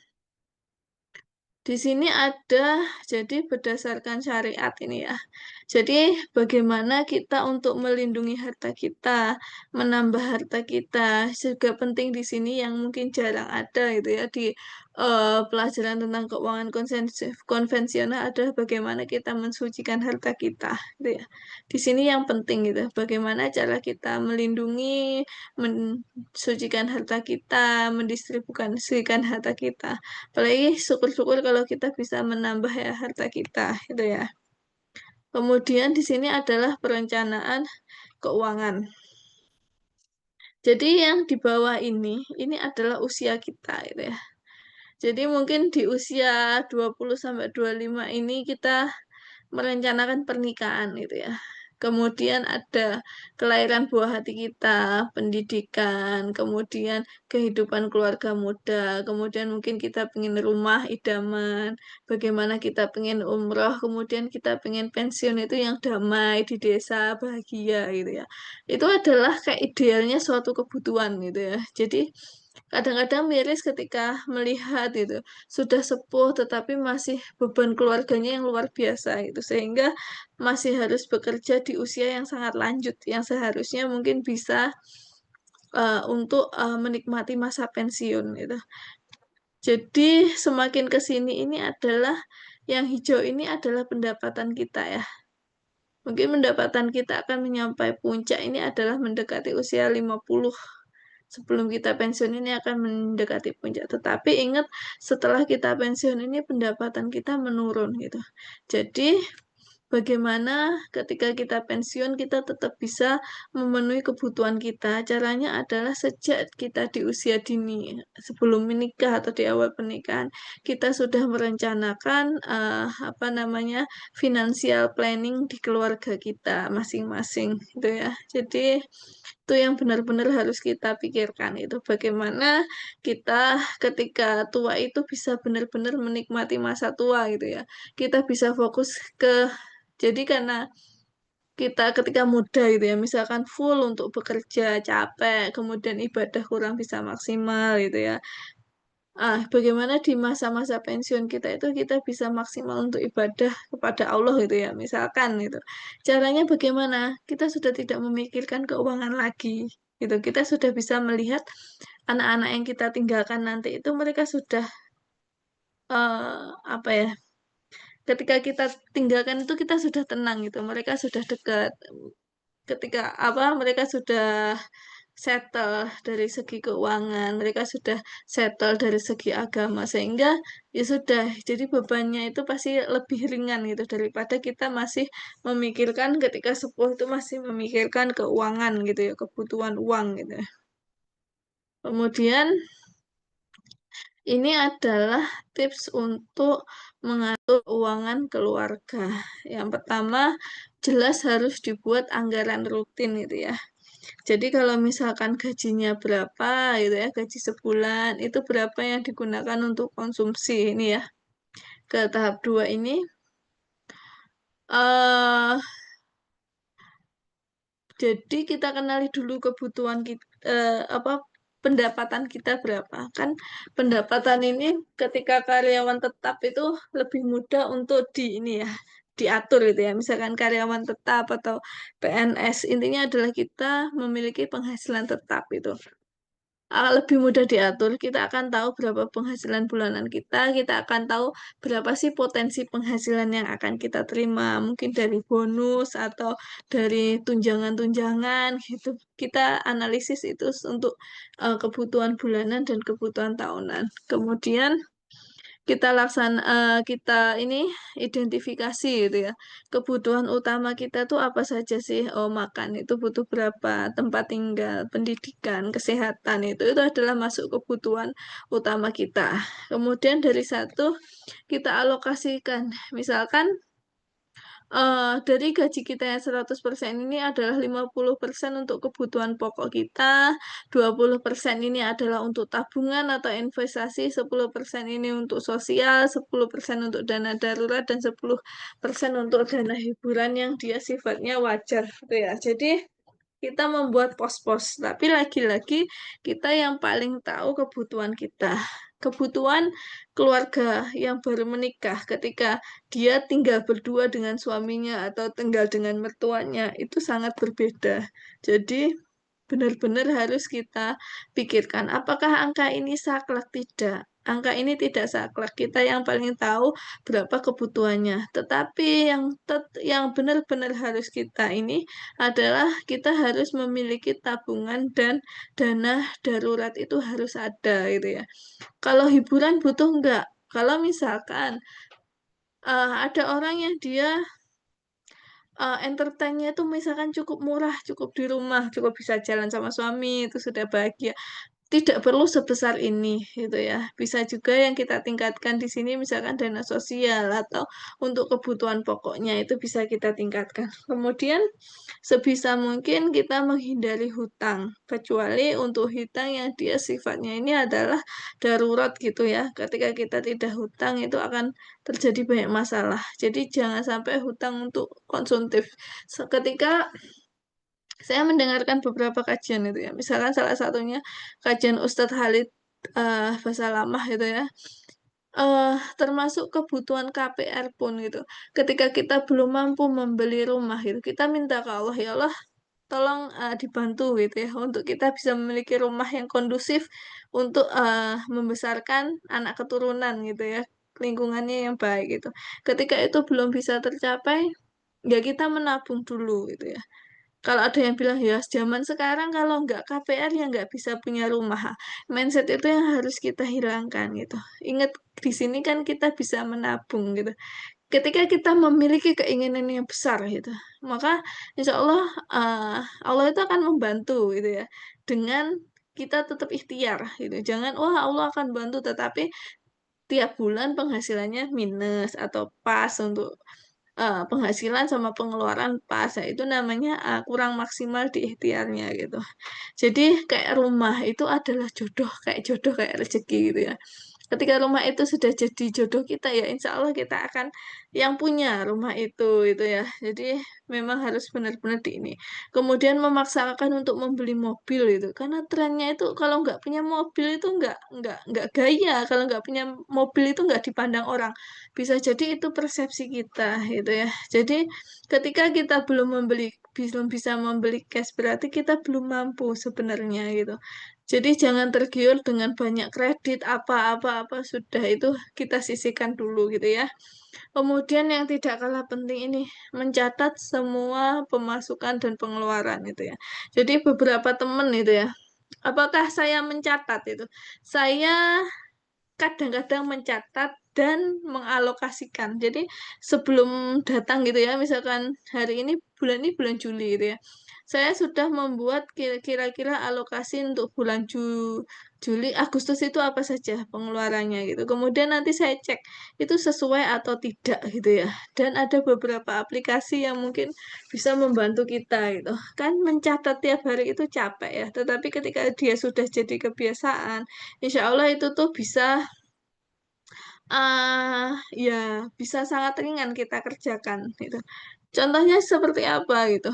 di sini ada, jadi berdasarkan syariat ini ya. Jadi bagaimana kita untuk melindungi harta kita, menambah harta kita, juga penting di sini yang mungkin jarang ada gitu ya di pelajaran tentang keuangan konvensional adalah bagaimana kita mensucikan harta kita, gitu ya. Di sini yang penting gitu, bagaimana cara kita melindungi, mensucikan harta kita, mendistribusikan harta kita. Apalagi syukur-syukur kalau kita bisa menambah ya harta kita, gitu ya. Kemudian di sini adalah perencanaan keuangan. Jadi yang di bawah ini adalah usia kita, gitu ya. Jadi mungkin di usia 20 sampai 25 ini kita merencanakan pernikahan gitu ya. Kemudian ada kelahiran buah hati kita, pendidikan, kemudian kehidupan keluarga muda, kemudian mungkin kita pengen rumah idaman, bagaimana kita pengen umroh, kemudian kita pengen pensiun itu yang damai di desa, bahagia gitu ya. Itu adalah kayak idealnya suatu kebutuhan gitu ya. Jadi kadang-kadang miris ketika melihat itu sudah sepuh tetapi masih beban keluarganya yang luar biasa itu sehingga masih harus bekerja di usia yang sangat lanjut yang seharusnya mungkin bisa untuk menikmati masa pensiun gitu. Jadi semakin ke sini ini adalah yang hijau ini adalah pendapatan kita ya. Mungkin pendapatan kita akan menyampai puncak ini adalah mendekati usia 50. Sebelum kita pensiun ini akan mendekati puncak. Tetapi ingat setelah kita pensiun ini pendapatan kita menurun gitu. Jadi bagaimana ketika kita pensiun kita tetap bisa memenuhi kebutuhan kita. Caranya adalah sejak kita di usia dini, sebelum menikah atau di awal pernikahan, kita sudah merencanakan apa namanya financial planning di keluarga kita masing-masing gitu ya. Jadi itu yang benar-benar harus kita pikirkan itu bagaimana kita ketika tua itu bisa benar-benar menikmati masa tua gitu ya. Kita bisa fokus ke jadi karena kita ketika muda gitu ya, misalkan full untuk bekerja capek, kemudian ibadah kurang bisa maksimal gitu ya. Bagaimana di masa-masa pensiun kita itu kita bisa maksimal untuk ibadah kepada Allah gitu ya, misalkan gitu. Caranya bagaimana? Kita sudah tidak memikirkan keuangan lagi gitu. Kita sudah bisa melihat anak-anak yang kita tinggalkan nanti itu mereka sudah apa ya? Ketika kita tinggalkan itu kita sudah tenang gitu. Mereka sudah dekat. Ketika apa? Mereka sudah settle dari segi keuangan, mereka sudah settle dari segi agama, sehingga ya sudah, jadi bebannya itu pasti lebih ringan gitu daripada kita masih memikirkan ketika sepuh itu masih memikirkan keuangan gitu ya, kebutuhan uang gitu ya. Kemudian ini adalah tips untuk mengatur keuangan keluarga. Yang pertama, jelas harus dibuat anggaran rutin gitu ya. Jadi kalau misalkan gajinya berapa gitu ya, gaji sebulan itu berapa yang digunakan untuk konsumsi ini ya. Ke tahap 2 ini eh Jadi kita kenali dulu kebutuhan kita, pendapatan kita berapa. Kan pendapatan ini ketika karyawan tetap itu lebih mudah untuk diatur gitu ya. Misalkan karyawan tetap atau PNS, intinya adalah kita memiliki penghasilan tetap itu. Lebih mudah diatur, kita akan tahu berapa penghasilan bulanan kita akan tahu berapa sih potensi penghasilan yang akan kita terima, mungkin dari bonus atau dari tunjangan-tunjangan gitu. Kita analisis itu untuk kebutuhan bulanan dan kebutuhan tahunan. Kemudian kita ini identifikasi gitu ya. Kebutuhan utama kita tuh apa saja sih? Oh, makan itu butuh berapa, tempat tinggal, pendidikan, kesehatan itu adalah masuk kebutuhan utama kita. Kemudian dari satu kita alokasikan. Misalkan dari gaji kita yang 100% ini adalah 50% untuk kebutuhan pokok kita, 20% ini adalah untuk tabungan atau investasi, 10% ini untuk sosial, 10% untuk dana darurat, dan 10% untuk dana hiburan yang dia sifatnya wajar. Gitu ya. Jadi kita membuat pos-pos, tapi lagi-lagi kita yang paling tahu kebutuhan kita. Kebutuhan keluarga yang baru menikah ketika dia tinggal berdua dengan suaminya atau tinggal dengan mertuanya itu sangat berbeda. Jadi benar-benar harus kita pikirkan apakah angka ini saklek tidak. Angka ini tidak saklek. Kita yang paling tahu berapa kebutuhannya. Tetapi yang benar-benar harus kita ini adalah kita harus memiliki tabungan dan dana darurat itu harus ada gitu ya. Kalau hiburan butuh enggak? Kalau misalkan ada orang yang dia entertainnya itu misalkan cukup murah, cukup di rumah, cukup bisa jalan sama suami, itu sudah bahagia. Tidak perlu sebesar ini, gitu ya. Bisa juga yang kita tingkatkan di sini misalkan dana sosial atau untuk kebutuhan pokoknya itu bisa kita tingkatkan. Kemudian sebisa mungkin kita menghindari hutang, kecuali untuk hutang yang dia sifatnya ini adalah darurat gitu ya. Ketika kita tidak hutang itu akan terjadi banyak masalah. Jadi jangan sampai hutang untuk konsumtif. Ketika saya mendengarkan beberapa kajian itu ya. Misalkan salah satunya kajian Ustadz Khalid Basalamah gitu ya. Termasuk kebutuhan KPR pun gitu. Ketika kita belum mampu membeli rumah gitu, kita minta ke Allah, ya Allah, tolong dibantu gitu ya untuk kita bisa memiliki rumah yang kondusif untuk membesarkan anak keturunan gitu ya, lingkungannya yang baik gitu. Ketika itu belum bisa tercapai, ya kita menabung dulu gitu ya. Kalau ada yang bilang, ya zaman sekarang kalau nggak KPR ya nggak bisa punya rumah. Mindset itu yang harus kita hilangkan gitu. Ingat di sini kan kita bisa menabung gitu. Ketika kita memiliki keinginan yang besar gitu, maka insya Allah Allah itu akan membantu gitu ya. Dengan kita tetap ikhtiar gitu. Jangan, wah Allah akan bantu tetapi tiap bulan penghasilannya minus atau pas untuk penghasilan sama pengeluaran pas. Nah, itu namanya kurang maksimal di ikhtiarnya gitu. Jadi kayak rumah itu adalah jodoh kayak rezeki gitu ya. Ketika rumah itu sudah jadi jodoh kita ya insya Allah kita akan yang punya rumah itu ya. Jadi memang harus benar-benar di ini. Kemudian memaksakan untuk membeli mobil itu karena trennya itu kalau nggak punya mobil itu nggak gaya. Kalau nggak punya mobil itu nggak dipandang orang. Bisa jadi itu persepsi kita gitu ya. Jadi ketika kita belum bisa membeli cash berarti kita belum mampu sebenarnya gitu. Jadi jangan tergiur dengan banyak kredit apa-apa sudah itu kita sisihkan dulu gitu ya. Kemudian yang tidak kalah penting ini mencatat semua pemasukan dan pengeluaran itu ya. Jadi beberapa teman itu ya. Apakah saya mencatat itu? Saya kadang-kadang mencatat dan mengalokasikan. Jadi sebelum datang gitu ya, misalkan hari ini bulan Juli gitu ya. Saya sudah membuat kira-kira alokasi untuk bulan Juli, Agustus itu apa saja pengeluarannya gitu. Kemudian nanti saya cek itu sesuai atau tidak gitu ya. Dan ada beberapa aplikasi yang mungkin bisa membantu kita gitu. Kan mencatat tiap hari itu capek ya, tetapi ketika dia sudah jadi kebiasaan, insya Allah itu tuh bisa ya bisa sangat ringan kita kerjakan gitu. Contohnya seperti apa gitu.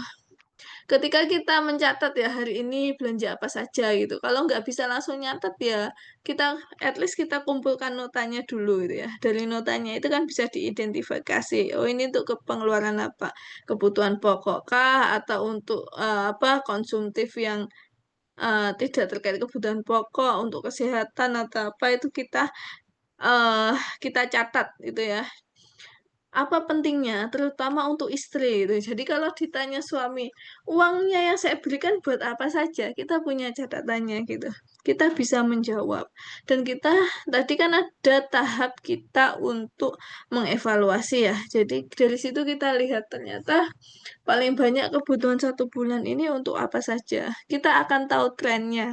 ketika kita mencatat ya hari ini belanja apa saja gitu. Kalau nggak bisa langsung nyatet ya kita at least kita kumpulkan notanya dulu gitu ya. Dari notanya itu kan bisa diidentifikasi. Oh ini untuk pengeluaran apa? Kebutuhan pokok kah atau untuk apa konsumtif yang tidak terkait kebutuhan pokok untuk kesehatan atau apa itu eh kita catat itu ya apa pentingnya, terutama untuk istri itu. Jadi kalau ditanya suami, uangnya yang saya berikan buat apa saja, kita punya catatannya gitu. Kita bisa menjawab. Dan kita tadi kan ada tahap kita untuk mengevaluasi ya. Jadi dari situ kita lihat ternyata paling banyak kebutuhan 1 bulan ini untuk apa saja. Kita akan tahu trennya.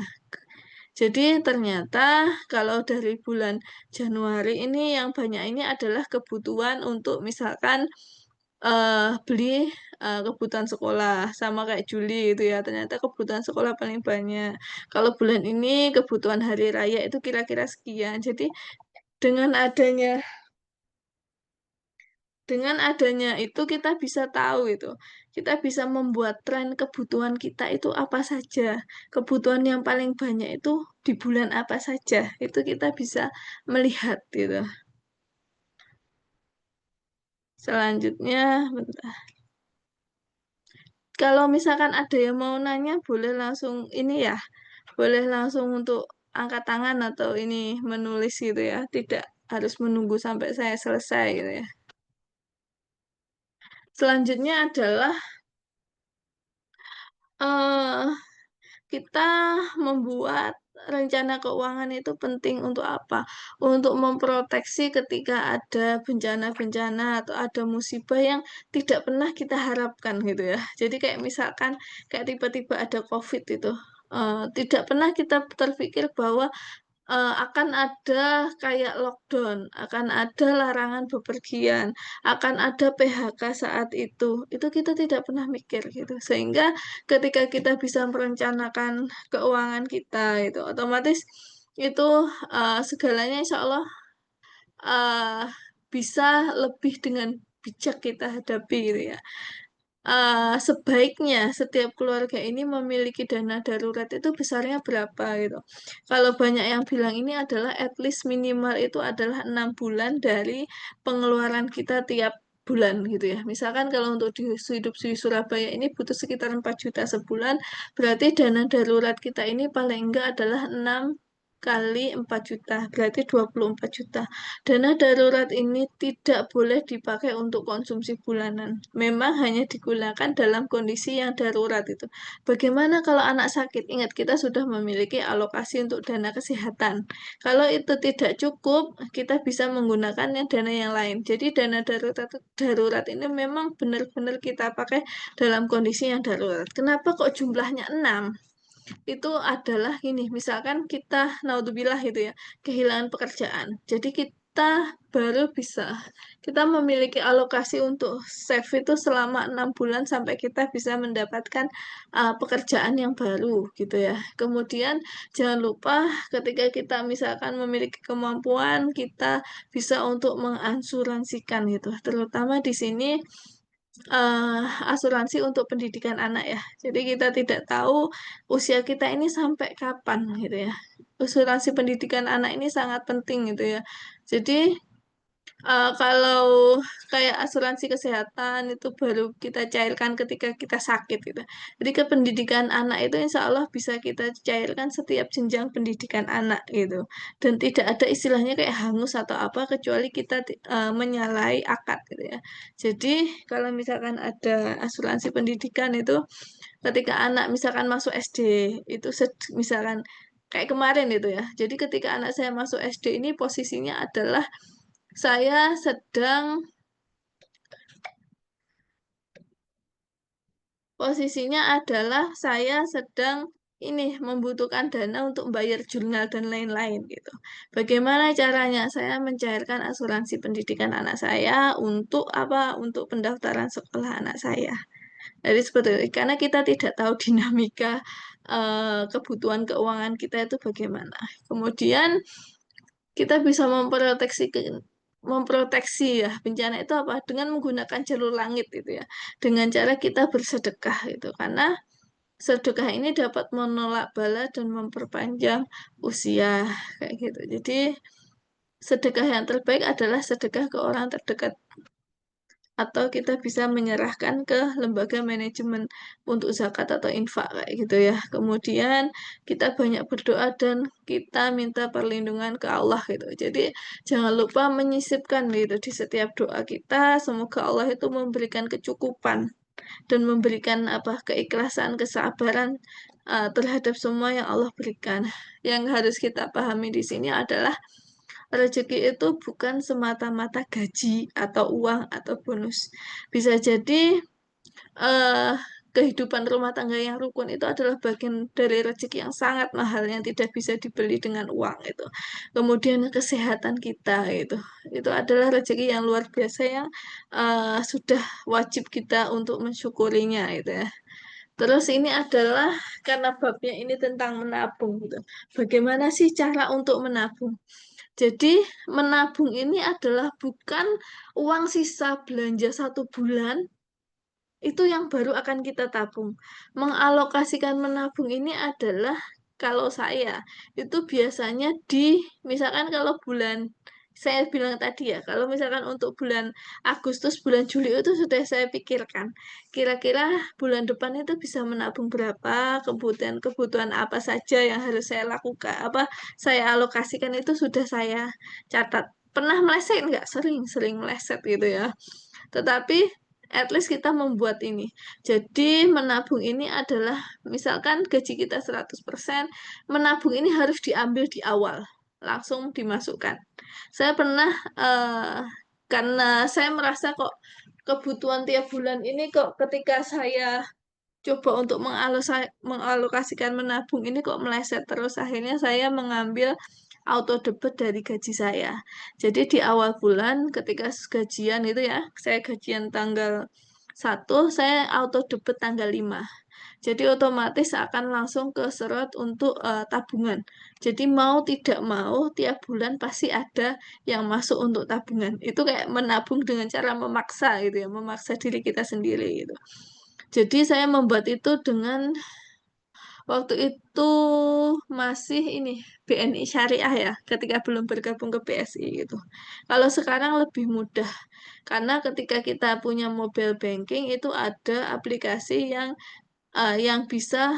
Jadi ternyata kalau dari bulan Januari ini yang banyak ini adalah kebutuhan untuk misalkan beli kebutuhan sekolah sama kayak Juli itu ya. Ternyata kebutuhan sekolah paling banyak. Kalau bulan ini kebutuhan hari raya itu kira-kira sekian. Jadi dengan adanya dengan adanya itu kita bisa tahu itu. Kita bisa membuat tren kebutuhan kita itu apa saja. Kebutuhan yang paling banyak itu di bulan apa saja. Itu kita bisa melihat gitu. Selanjutnya, bentar. Kalau misalkan ada yang mau nanya, boleh langsung ini ya. Boleh langsung untuk angkat tangan atau ini menulis gitu ya. Tidak harus menunggu sampai saya selesai gitu ya. Selanjutnya adalah eh kita membuat rencana keuangan itu penting untuk apa? Untuk memproteksi ketika ada bencana-bencana atau ada musibah yang tidak pernah kita harapkan gitu ya. Jadi kayak misalkan kayak tiba-tiba ada COVID itu. Tidak pernah kita terpikir bahwa akan ada kayak lockdown, akan ada larangan bepergian, akan ada PHK saat itu. Itu kita tidak pernah mikir gitu. Sehingga ketika kita bisa merencanakan keuangan kita itu otomatis itu segalanya insya Allah uh, bisa lebih dengan bijak kita hadapi gitu ya. Sebaiknya setiap keluarga ini memiliki dana darurat itu besarnya berapa gitu. Kalau banyak yang bilang ini adalah at least minimal itu adalah 6 bulan dari pengeluaran kita tiap bulan gitu ya. Misalkan kalau untuk hidup di Surabaya ini butuh sekitar 4 juta sebulan, berarti dana darurat kita ini paling enggak adalah 6 kali 4 juta, berarti 24 juta. Dana darurat ini tidak boleh dipakai untuk konsumsi bulanan. Memang hanya digunakan dalam kondisi yang darurat itu. Bagaimana kalau anak sakit? Ingat, kita sudah memiliki alokasi untuk dana kesehatan. Kalau itu tidak cukup, kita bisa menggunakan dana yang lain. Jadi dana darurat ini memang benar-benar kita pakai dalam kondisi yang darurat. Kenapa kok jumlahnya 6? Itu adalah gini, misalkan kita naudzubillah itu ya, kehilangan pekerjaan. Jadi kita baru bisa, kita memiliki alokasi untuk save itu selama 6 bulan sampai kita bisa mendapatkan pekerjaan yang baru gitu ya. Kemudian jangan lupa ketika kita misalkan memiliki kemampuan, kita bisa untuk mengasuransikan gitu. Terutama di sini eh, asuransi untuk pendidikan anak ya. Jadi kita tidak tahu usia kita ini sampai kapan gitu ya. Asuransi pendidikan anak ini sangat penting gitu ya. Jadi kalau kayak asuransi kesehatan itu baru kita cairkan ketika kita sakit gitu. Jadi ke pendidikan anak itu insya Allah bisa kita cairkan setiap jenjang pendidikan anak gitu. Dan tidak ada istilahnya kayak hangus atau apa kecuali kita menyalahi akad gitu ya. Jadi kalau misalkan ada asuransi pendidikan itu ketika anak misalkan masuk SD itu misalkan kayak kemarin itu ya. Jadi ketika anak saya masuk SD ini posisinya adalah saya sedang posisinya adalah saya sedang ini membutuhkan dana untuk bayar jurnal dan lain-lain gitu. Bagaimana caranya? Saya mencairkan asuransi pendidikan anak saya untuk apa? Untuk pendaftaran sekolah anak saya. Jadi seperti itu. Karena kita tidak tahu dinamika kebutuhan keuangan kita itu bagaimana. Kemudian kita bisa memproteksi memproteksi ya bencana itu apa? Dengan menggunakan jalur langit itu ya. Dengan cara kita bersedekah itu. Karena sedekah ini dapat menolak bala dan memperpanjang usia kayak gitu. Jadi sedekah yang terbaik adalah sedekah ke orang terdekat atau kita bisa menyerahkan ke lembaga manajemen untuk zakat atau infak kayak gitu ya. Kemudian kita banyak berdoa dan kita minta perlindungan ke Allah gitu. Jadi jangan lupa menyisipkan gitu di setiap doa kita. Semoga Allah itu memberikan kecukupan dan memberikan apa keikhlasan, kesabaran terhadap semua yang Allah berikan. Yang harus kita pahami di sini adalah rezeki itu bukan semata-mata gaji atau uang atau bonus. Bisa jadi eh, kehidupan rumah tangga yang rukun itu adalah bagian dari rezeki yang sangat mahal yang tidak bisa dibeli dengan uang itu. Kemudian kesehatan kita itu adalah rezeki yang luar biasa yang sudah wajib kita untuk mensyukurinya itu ya. Terus ini adalah karena babnya ini tentang menabung gitu. Bagaimana sih cara untuk menabung? Jadi menabung ini adalah bukan uang sisa belanja 1 bulan itu yang baru akan kita tabung. Mengalokasikan menabung ini adalah kalau saya itu biasanya misalkan kalau bulan saya bilang tadi ya, kalau misalkan untuk bulan Agustus, bulan Juli itu sudah saya pikirkan. Kira-kira bulan depan itu bisa menabung berapa, kebutuhan apa saja yang harus saya lakukan, apa saya alokasikan itu sudah saya catat. Pernah meleset nggak? Sering meleset gitu ya. Tetapi at least kita membuat ini. Jadi menabung ini adalah misalkan gaji kita 100%, menabung ini harus diambil di awal, langsung dimasukkan. Saya pernah karena saya merasa kok kebutuhan tiap bulan ini kok ketika saya coba untuk mengalokasikan menabung ini kok meleset terus. Akhirnya saya mengambil auto debit dari gaji saya. Jadi di awal bulan ketika gajian itu ya, saya gajian tanggal 1, saya auto debit tanggal 5. Jadi otomatis akan langsung ke serot untuk tabungan. Jadi mau tidak mau tiap bulan pasti ada yang masuk untuk tabungan. Itu kayak menabung dengan cara memaksa gitu ya, memaksa diri kita sendiri gitu. Jadi saya membuat itu dengan waktu itu masih ini BNI Syariah ya, ketika belum bergabung ke BSI gitu. Kalau sekarang lebih mudah karena ketika kita punya mobile banking itu ada aplikasi yang bisa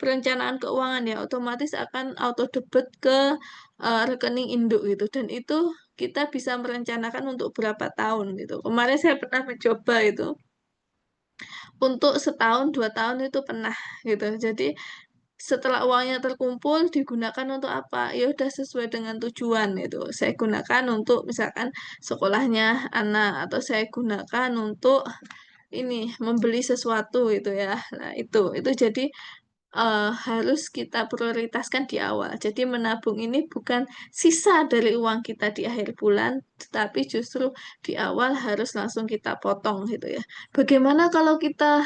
perencanaan keuangan ya, otomatis akan auto debit ke rekening induk gitu, dan itu kita bisa merencanakan untuk berapa tahun gitu. Kemarin saya pernah mencoba itu untuk setahun 2 tahun itu pernah gitu. Jadi setelah uangnya terkumpul digunakan untuk apa? Ya udah sesuai dengan tujuan itu. Saya gunakan untuk misalkan sekolahnya anak atau saya gunakan untuk ini membeli sesuatu itu ya. Nah, itu jadi harus kita prioritaskan di awal. Jadi menabung ini bukan sisa dari uang kita di akhir bulan, tetapi justru di awal harus langsung kita potong gitu ya. Bagaimana kalau kita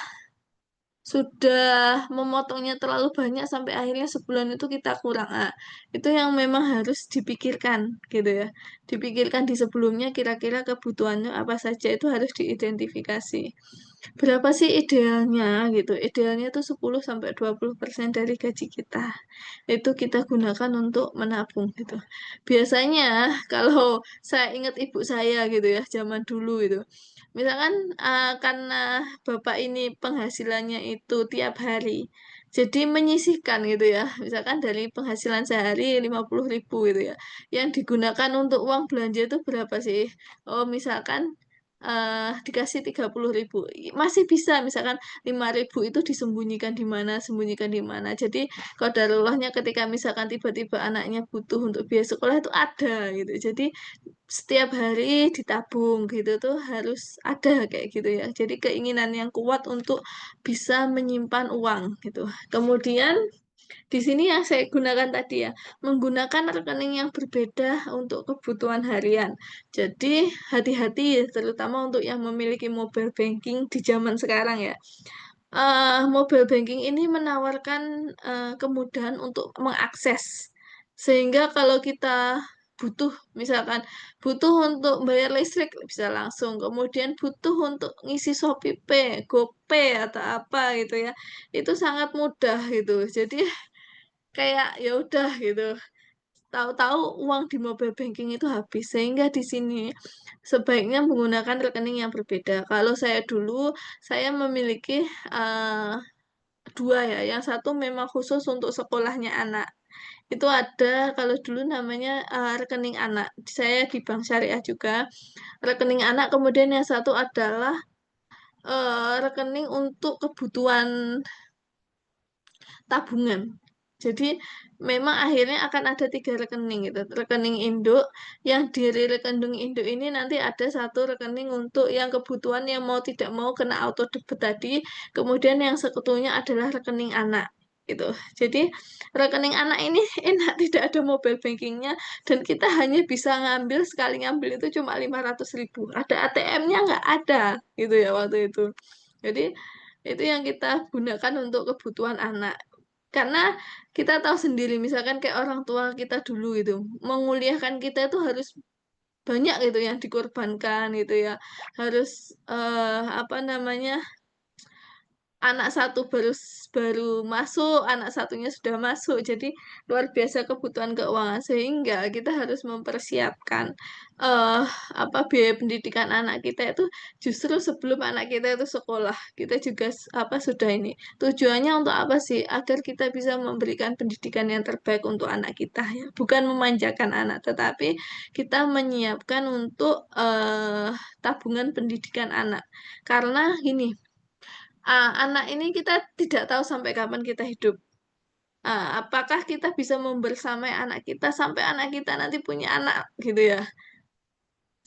sudah memotongnya terlalu banyak sampai akhirnya sebulan itu kita kurang. Itu yang memang harus dipikirkan gitu ya. Dipikirkan di sebelumnya kira-kira kebutuhannya apa saja itu harus diidentifikasi. Berapa sih idealnya gitu? Idealnya itu 10-20% dari gaji kita. Itu kita gunakan untuk menabung gitu. Biasanya kalau saya ingat ibu saya gitu ya, zaman dulu itu. Misalkan karena bapak ini penghasilannya itu tiap hari. Jadi menyisihkan gitu ya. Misalkan dari penghasilan sehari 50.000 gitu ya. Yang digunakan untuk uang belanja itu berapa sih? Oh, misalkan dikasih 30.000. Masih bisa misalkan 5.000 itu disembunyikan di mana, sembunyikan di mana. Jadi qadarullahnya ketika misalkan tiba-tiba anaknya butuh untuk biaya sekolah itu ada gitu. Jadi setiap hari ditabung gitu tuh harus ada kayak gitu ya. Jadi keinginan yang kuat untuk bisa menyimpan uang gitu. Kemudian di sini yang saya gunakan tadi ya, menggunakan rekening yang berbeda untuk kebutuhan harian. Jadi hati-hati ya, terutama untuk yang memiliki mobile banking di zaman sekarang ya. Mobile banking ini menawarkan kemudahan untuk mengakses. Sehingga kalau kita butuh, misalkan butuh untuk bayar listrik bisa langsung, kemudian butuh untuk ngisi ShopeePay, GoPay atau apa gitu ya, itu sangat mudah gitu. Jadi kayak ya udah gitu, tahu-tahu uang di mobile banking itu habis, sehingga di sini sebaiknya menggunakan rekening yang berbeda. Kalau saya dulu, saya memiliki, 2 ya, yang satu memang khusus untuk sekolahnya anak. Itu ada kalau dulu namanya, rekening anak, saya di bank syariah juga, rekening anak, kemudian yang satu adalah, rekening untuk kebutuhan tabungan. Jadi memang akhirnya akan ada 3 rekening gitu, rekening induk, yang dari rekening induk ini nanti ada satu rekening untuk yang kebutuhan yang mau tidak mau kena auto debit tadi, kemudian yang sekutunya adalah rekening anak, gitu. Jadi rekening anak ini enak, tidak ada mobile banking-nya dan kita hanya bisa ngambil, sekali ngambil itu cuma 500.000, ada ATM-nya nggak ada, gitu ya waktu itu. Jadi itu yang kita gunakan untuk kebutuhan anak. Karena kita tahu sendiri misalkan kayak orang tua kita dulu itu, menguliahkan kita itu harus banyak gitu yang dikorbankan gitu ya. Harus, apa namanya, anak satu baru masuk, anak satunya sudah masuk. Jadi luar biasa kebutuhan keuangan, sehingga kita harus mempersiapkan, apa, biaya pendidikan anak kita itu justru sebelum anak kita itu sekolah. Kita juga apa, sudah ini, tujuannya untuk apa sih? Agar kita bisa memberikan pendidikan yang terbaik untuk anak kita ya, bukan memanjakan anak, tetapi kita menyiapkan untuk, tabungan pendidikan anak. Karena gini, anak ini kita tidak tahu sampai kapan kita hidup. Apakah kita bisa membersamai anak kita sampai anak kita nanti punya anak, gitu ya.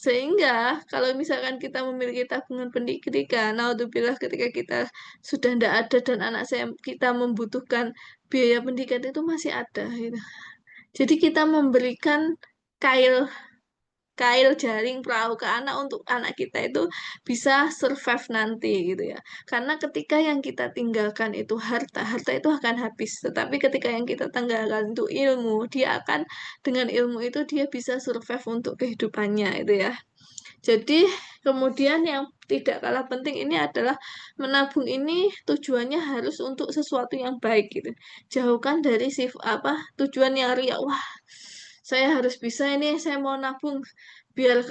Sehingga kalau misalkan kita memiliki tabungan pendidikan, naudzubillah ketika kita sudah tidak ada dan kita membutuhkan biaya pendidikan itu masih ada, gitu. Jadi kita memberikan kail kail jaring perahu ke anak untuk anak kita itu bisa survive nanti gitu ya. Karena ketika yang kita tinggalkan itu harta, harta itu akan habis. Tetapi ketika yang kita tinggalkan itu ilmu, dia akan dengan ilmu itu dia bisa survive untuk kehidupannya itu ya. Jadi kemudian yang tidak kalah penting ini adalah menabung ini tujuannya harus untuk sesuatu yang baik gitu. Jauhkan dari apa, tujuan yang riak. Wah, saya harus bisa ini, saya mau nabung biar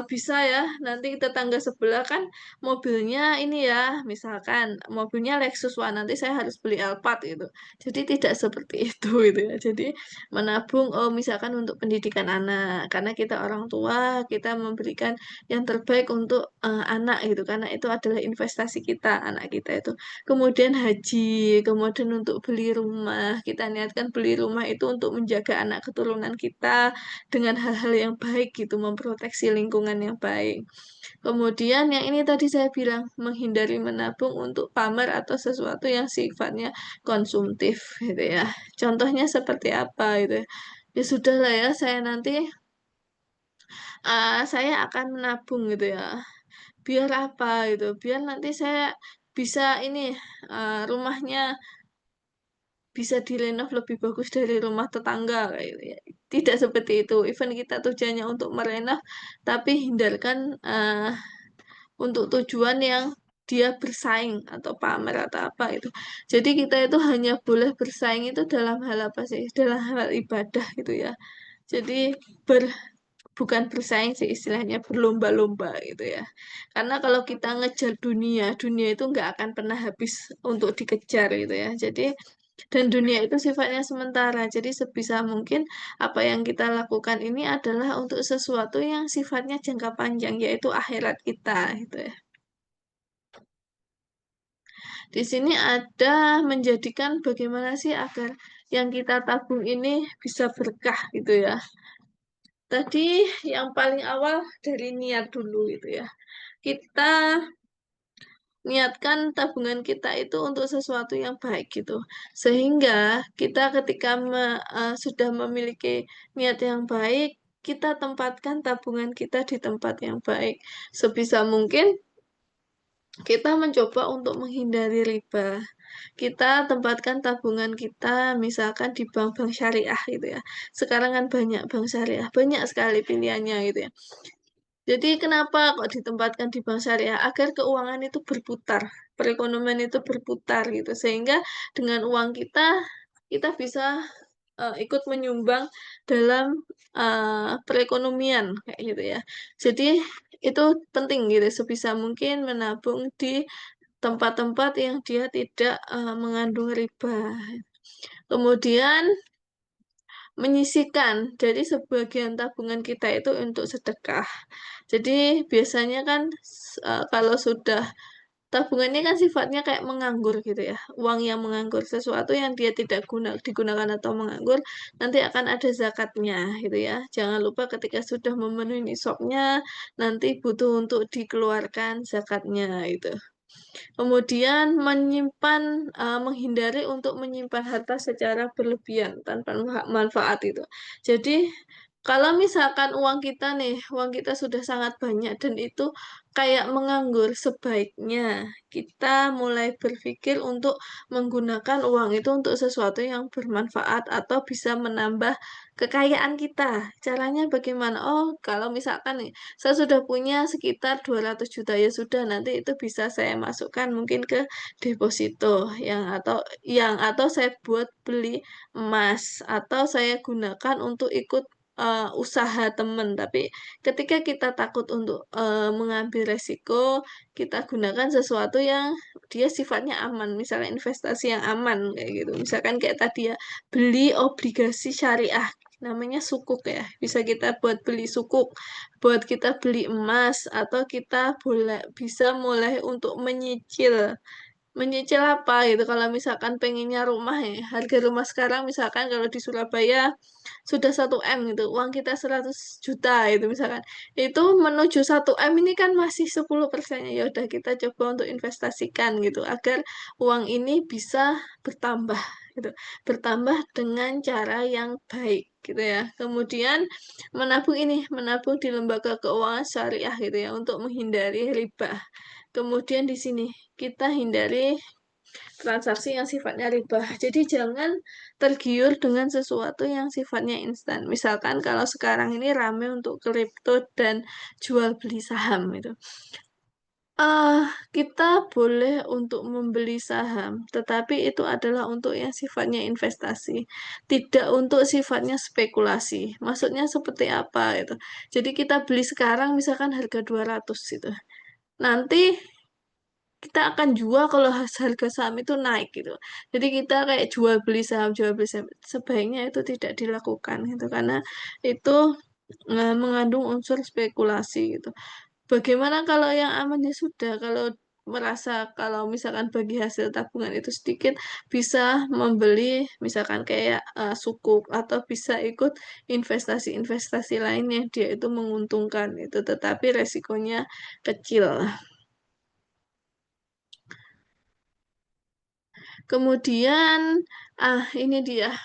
bisa ya nanti tetangga sebelah kan mobilnya ini ya, misalkan mobilnya Lexus, wah nanti saya harus beli Alphard gitu. Jadi tidak seperti itu gitu ya. Jadi menabung, misalkan untuk pendidikan anak, karena kita orang tua, kita memberikan yang terbaik untuk, anak gitu, karena itu adalah investasi kita, anak kita itu. Kemudian haji, kemudian untuk beli rumah, kita niatkan beli rumah itu untuk menjaga anak keturunan kita dengan hal-hal yang baik gitu, memproteksi lingkungan yang baik. Kemudian yang ini tadi saya bilang, menghindari menabung untuk pamer atau sesuatu yang sifatnya konsumtif gitu ya. Contohnya seperti apa gitu ya. Ya sudahlah ya, saya akan menabung gitu ya. Biar apa gitu, biar nanti saya bisa ini, rumahnya bisa direnov lebih bagus dari rumah tetangga kayak gitu ya. Tidak seperti itu, even kita tujuannya untuk merenov, tapi hindarkan, untuk tujuan yang dia bersaing atau pamer atau apa itu. Jadi kita itu hanya boleh bersaing itu dalam hal apa sih? Dalam hal ibadah gitu ya. Jadi bukan bersaing sih istilahnya, berlomba-lomba gitu ya. Karena kalau kita ngejar dunia, dunia itu nggak akan pernah habis untuk dikejar gitu ya. Jadi dan dunia itu sifatnya sementara. Jadi sebisa mungkin apa yang kita lakukan ini adalah untuk sesuatu yang sifatnya jangka panjang, yaitu akhirat kita gitu ya. Di sini ada menjadikan bagaimana sih agar yang kita tabung ini bisa berkah gitu ya. Tadi yang paling awal dari niat dulu gitu ya. Kita niatkan tabungan kita itu untuk sesuatu yang baik gitu. Sehingga kita ketika sudah memiliki niat yang baik, kita tempatkan tabungan kita di tempat yang baik. Sebisa mungkin kita mencoba untuk menghindari riba. kita tempatkan tabungan kita misalkan di bank-bank syariah gitu ya. Sekarang kan banyak bank syariah, banyak sekali pilihannya gitu ya. Jadi kenapa kok ditempatkan di bank syariah? Agar keuangan itu berputar, perekonomian itu berputar gitu. Sehingga dengan uang kita, kita bisa ikut menyumbang dalam perekonomian kayak gitu ya. Jadi itu penting gitu, sebisa mungkin menabung di tempat-tempat yang dia tidak mengandung riba. Kemudian menyisihkan dari sebagian tabungan kita itu untuk sedekah. Jadi biasanya kan kalau sudah tabungannya kan sifatnya kayak menganggur gitu ya, uang yang menganggur, sesuatu yang dia tidak digunakan atau menganggur, nanti akan ada zakatnya gitu ya. Jangan lupa ketika sudah memenuhi nisabnya, nanti butuh untuk dikeluarkan zakatnya itu. Kemudian menghindari untuk menyimpan harta secara berlebihan tanpa manfaat itu. Jadi, kalau misalkan uang kita sudah sangat banyak dan itu kayak menganggur, sebaiknya kita mulai berpikir untuk menggunakan uang itu untuk sesuatu yang bermanfaat atau bisa menambah kekayaan kita. Caranya bagaimana? Oh, kalau misalkan nih, saya sudah punya sekitar 200 juta, ya sudah nanti itu bisa saya masukkan mungkin ke deposito atau saya buat beli emas atau saya gunakan untuk ikut usaha teman. Tapi ketika kita takut untuk mengambil resiko, kita gunakan sesuatu yang dia sifatnya aman, misalnya investasi yang aman kayak gitu. Misalkan kayak tadi ya, beli obligasi syariah namanya sukuk ya. Bisa kita buat beli sukuk, buat kita beli emas atau kita bisa mulai untuk menyicil. Menyicil apa gitu, kalau misalkan pengennya rumah ya, harga rumah sekarang misalkan kalau di Surabaya sudah 1 M gitu, uang kita 100 juta itu misalkan, itu menuju 1 M ini kan masih 10%-nya, ya udah kita coba untuk investasikan gitu, agar uang ini bisa bertambah gitu, bertambah dengan cara yang baik gitu ya. Kemudian menabung di lembaga keuangan syariah gitu ya, untuk menghindari riba. Kemudian di sini kita hindari transaksi yang sifatnya riba. Jadi jangan tergiur dengan sesuatu yang sifatnya instan. Misalkan kalau sekarang ini rame untuk kripto dan jual beli saham itu. Kita boleh untuk membeli saham, tetapi itu adalah untuk yang sifatnya investasi, tidak untuk sifatnya spekulasi. Maksudnya seperti apa itu? Jadi kita beli sekarang misalkan harga 200 itu. Nanti kita akan jual kalau harga saham itu naik gitu. Jadi kita kayak jual beli saham. Sebaiknya itu tidak dilakukan gitu, karena itu mengandung unsur spekulasi gitu. Bagaimana kalau yang aman? Ya sudah, kalau merasa kalau misalkan bagi hasil tabungan itu sedikit, bisa membeli misalkan kayak sukuk atau bisa ikut investasi-investasi lain yang dia itu menguntungkan itu, tetapi resikonya kecil. Kemudian, ini dia,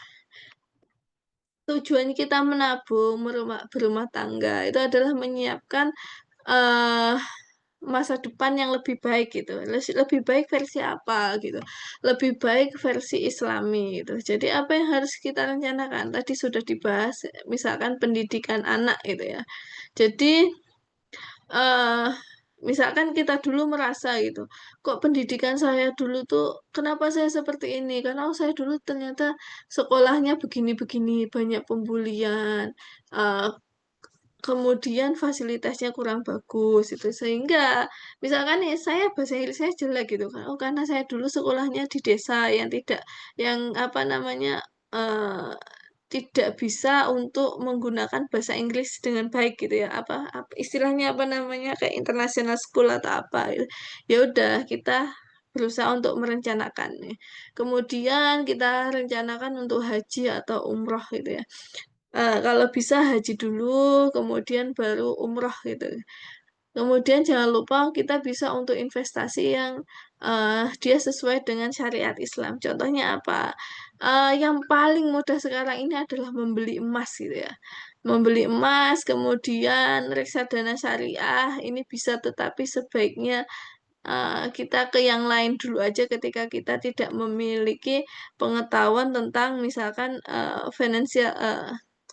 tujuan kita menabung berumah tangga itu adalah menyiapkan eh, masa depan yang lebih baik gitu. Lebih baik versi apa gitu. Lebih baik versi Islami gitu. Jadi apa yang harus kita rencanakan? Tadi sudah dibahas, misalkan pendidikan anak gitu ya. Jadi eh misalkan kita dulu merasa gitu, kok pendidikan saya dulu tuh kenapa saya seperti ini? Karena saya dulu ternyata sekolahnya begini-begini, banyak pembulian, eh, kemudian fasilitasnya kurang bagus itu, sehingga misalkan nih saya bahasa Inggris saya jelek gitu kan, oh karena saya dulu sekolahnya di desa yang tidak, yang apa namanya, eh, tidak bisa untuk menggunakan bahasa Inggris dengan baik gitu ya, istilahnya apa namanya, kayak international school atau apa gitu. Ya udah, kita berusaha untuk merencanakan nih. Kemudian kita rencanakan untuk haji atau umroh gitu ya. Kalau bisa haji dulu, kemudian baru umroh gitu. Kemudian jangan lupa kita bisa untuk investasi yang dia sesuai dengan syariat Islam. Contohnya apa? Yang paling mudah sekarang ini adalah membeli emas gitu ya. Membeli emas, kemudian reksadana syariah ini bisa, tetapi sebaiknya kita ke yang lain dulu aja ketika kita tidak memiliki pengetahuan tentang misalkan,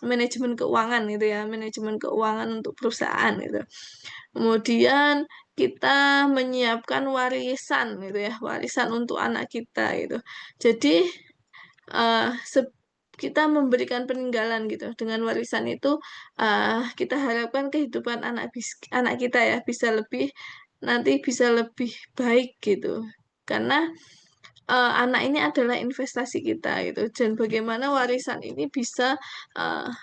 manajemen keuangan gitu ya, manajemen keuangan untuk perusahaan gitu. Kemudian kita menyiapkan warisan gitu ya, warisan untuk anak kita gitu. Jadi, eee, seb kita memberikan peninggalan gitu. Dengan warisan itu, kita harapkan kehidupan anak kita ya bisa lebih baik gitu. Karena anak ini adalah investasi kita gitu, dan bagaimana warisan ini bisa,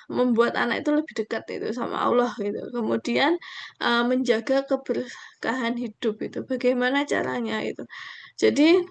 membuat anak itu lebih dekat itu sama Allah gitu. Kemudian, menjaga keberkahan hidup itu, bagaimana caranya itu. Jadi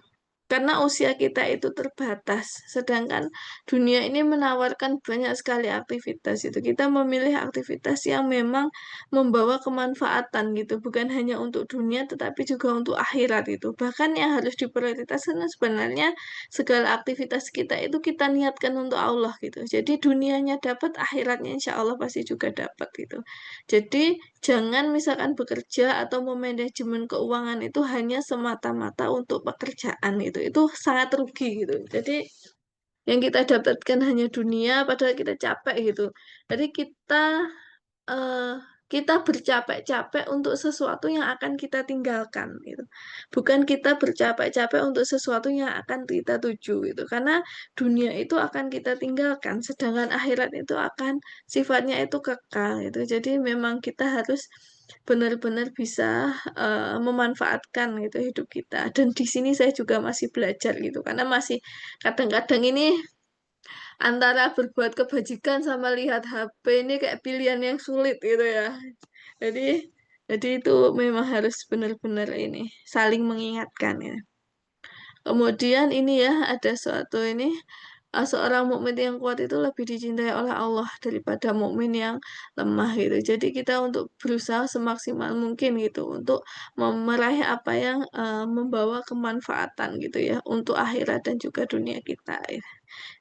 karena usia kita itu terbatas, sedangkan dunia ini menawarkan banyak sekali aktivitas itu. Kita memilih aktivitas yang memang membawa kemanfaatan gitu, bukan hanya untuk dunia tetapi juga untuk akhirat itu. Bahkan yang harus diprioritaskan sebenarnya segala aktivitas kita itu kita niatkan untuk Allah gitu. Jadi dunianya dapat, akhiratnya insya Allah pasti juga dapat gitu. Jadi jangan misalkan bekerja atau memanajemen keuangan itu hanya semata-mata untuk pekerjaan itu sangat rugi gitu. Jadi yang kita dapatkan hanya dunia padahal kita capek gitu. Jadi Eee, kita bercapek-capek untuk sesuatu yang akan kita tinggalkan gitu. Bukan kita bercapek-capek untuk sesuatu yang akan kita tuju gitu. Karena dunia itu akan kita tinggalkan, sedangkan akhirat itu akan sifatnya itu kekal gitu. Jadi memang kita harus benar-benar bisa, memanfaatkan gitu hidup kita. Dan di sini saya juga masih belajar gitu, karena masih kadang-kadang ini antara berbuat kebajikan sama lihat HP ini kayak pilihan yang sulit gitu ya. Jadi jadi itu memang harus benar-benar ini, saling mengingatkan ya. Kemudian ini ya, ada suatu ini, seorang mukmin yang kuat itu lebih dicintai oleh Allah daripada mukmin yang lemah gitu. Jadi kita untuk berusaha semaksimal mungkin gitu, untuk meraih apa yang, membawa kemanfaatan gitu ya, untuk akhirat dan juga dunia kita ya.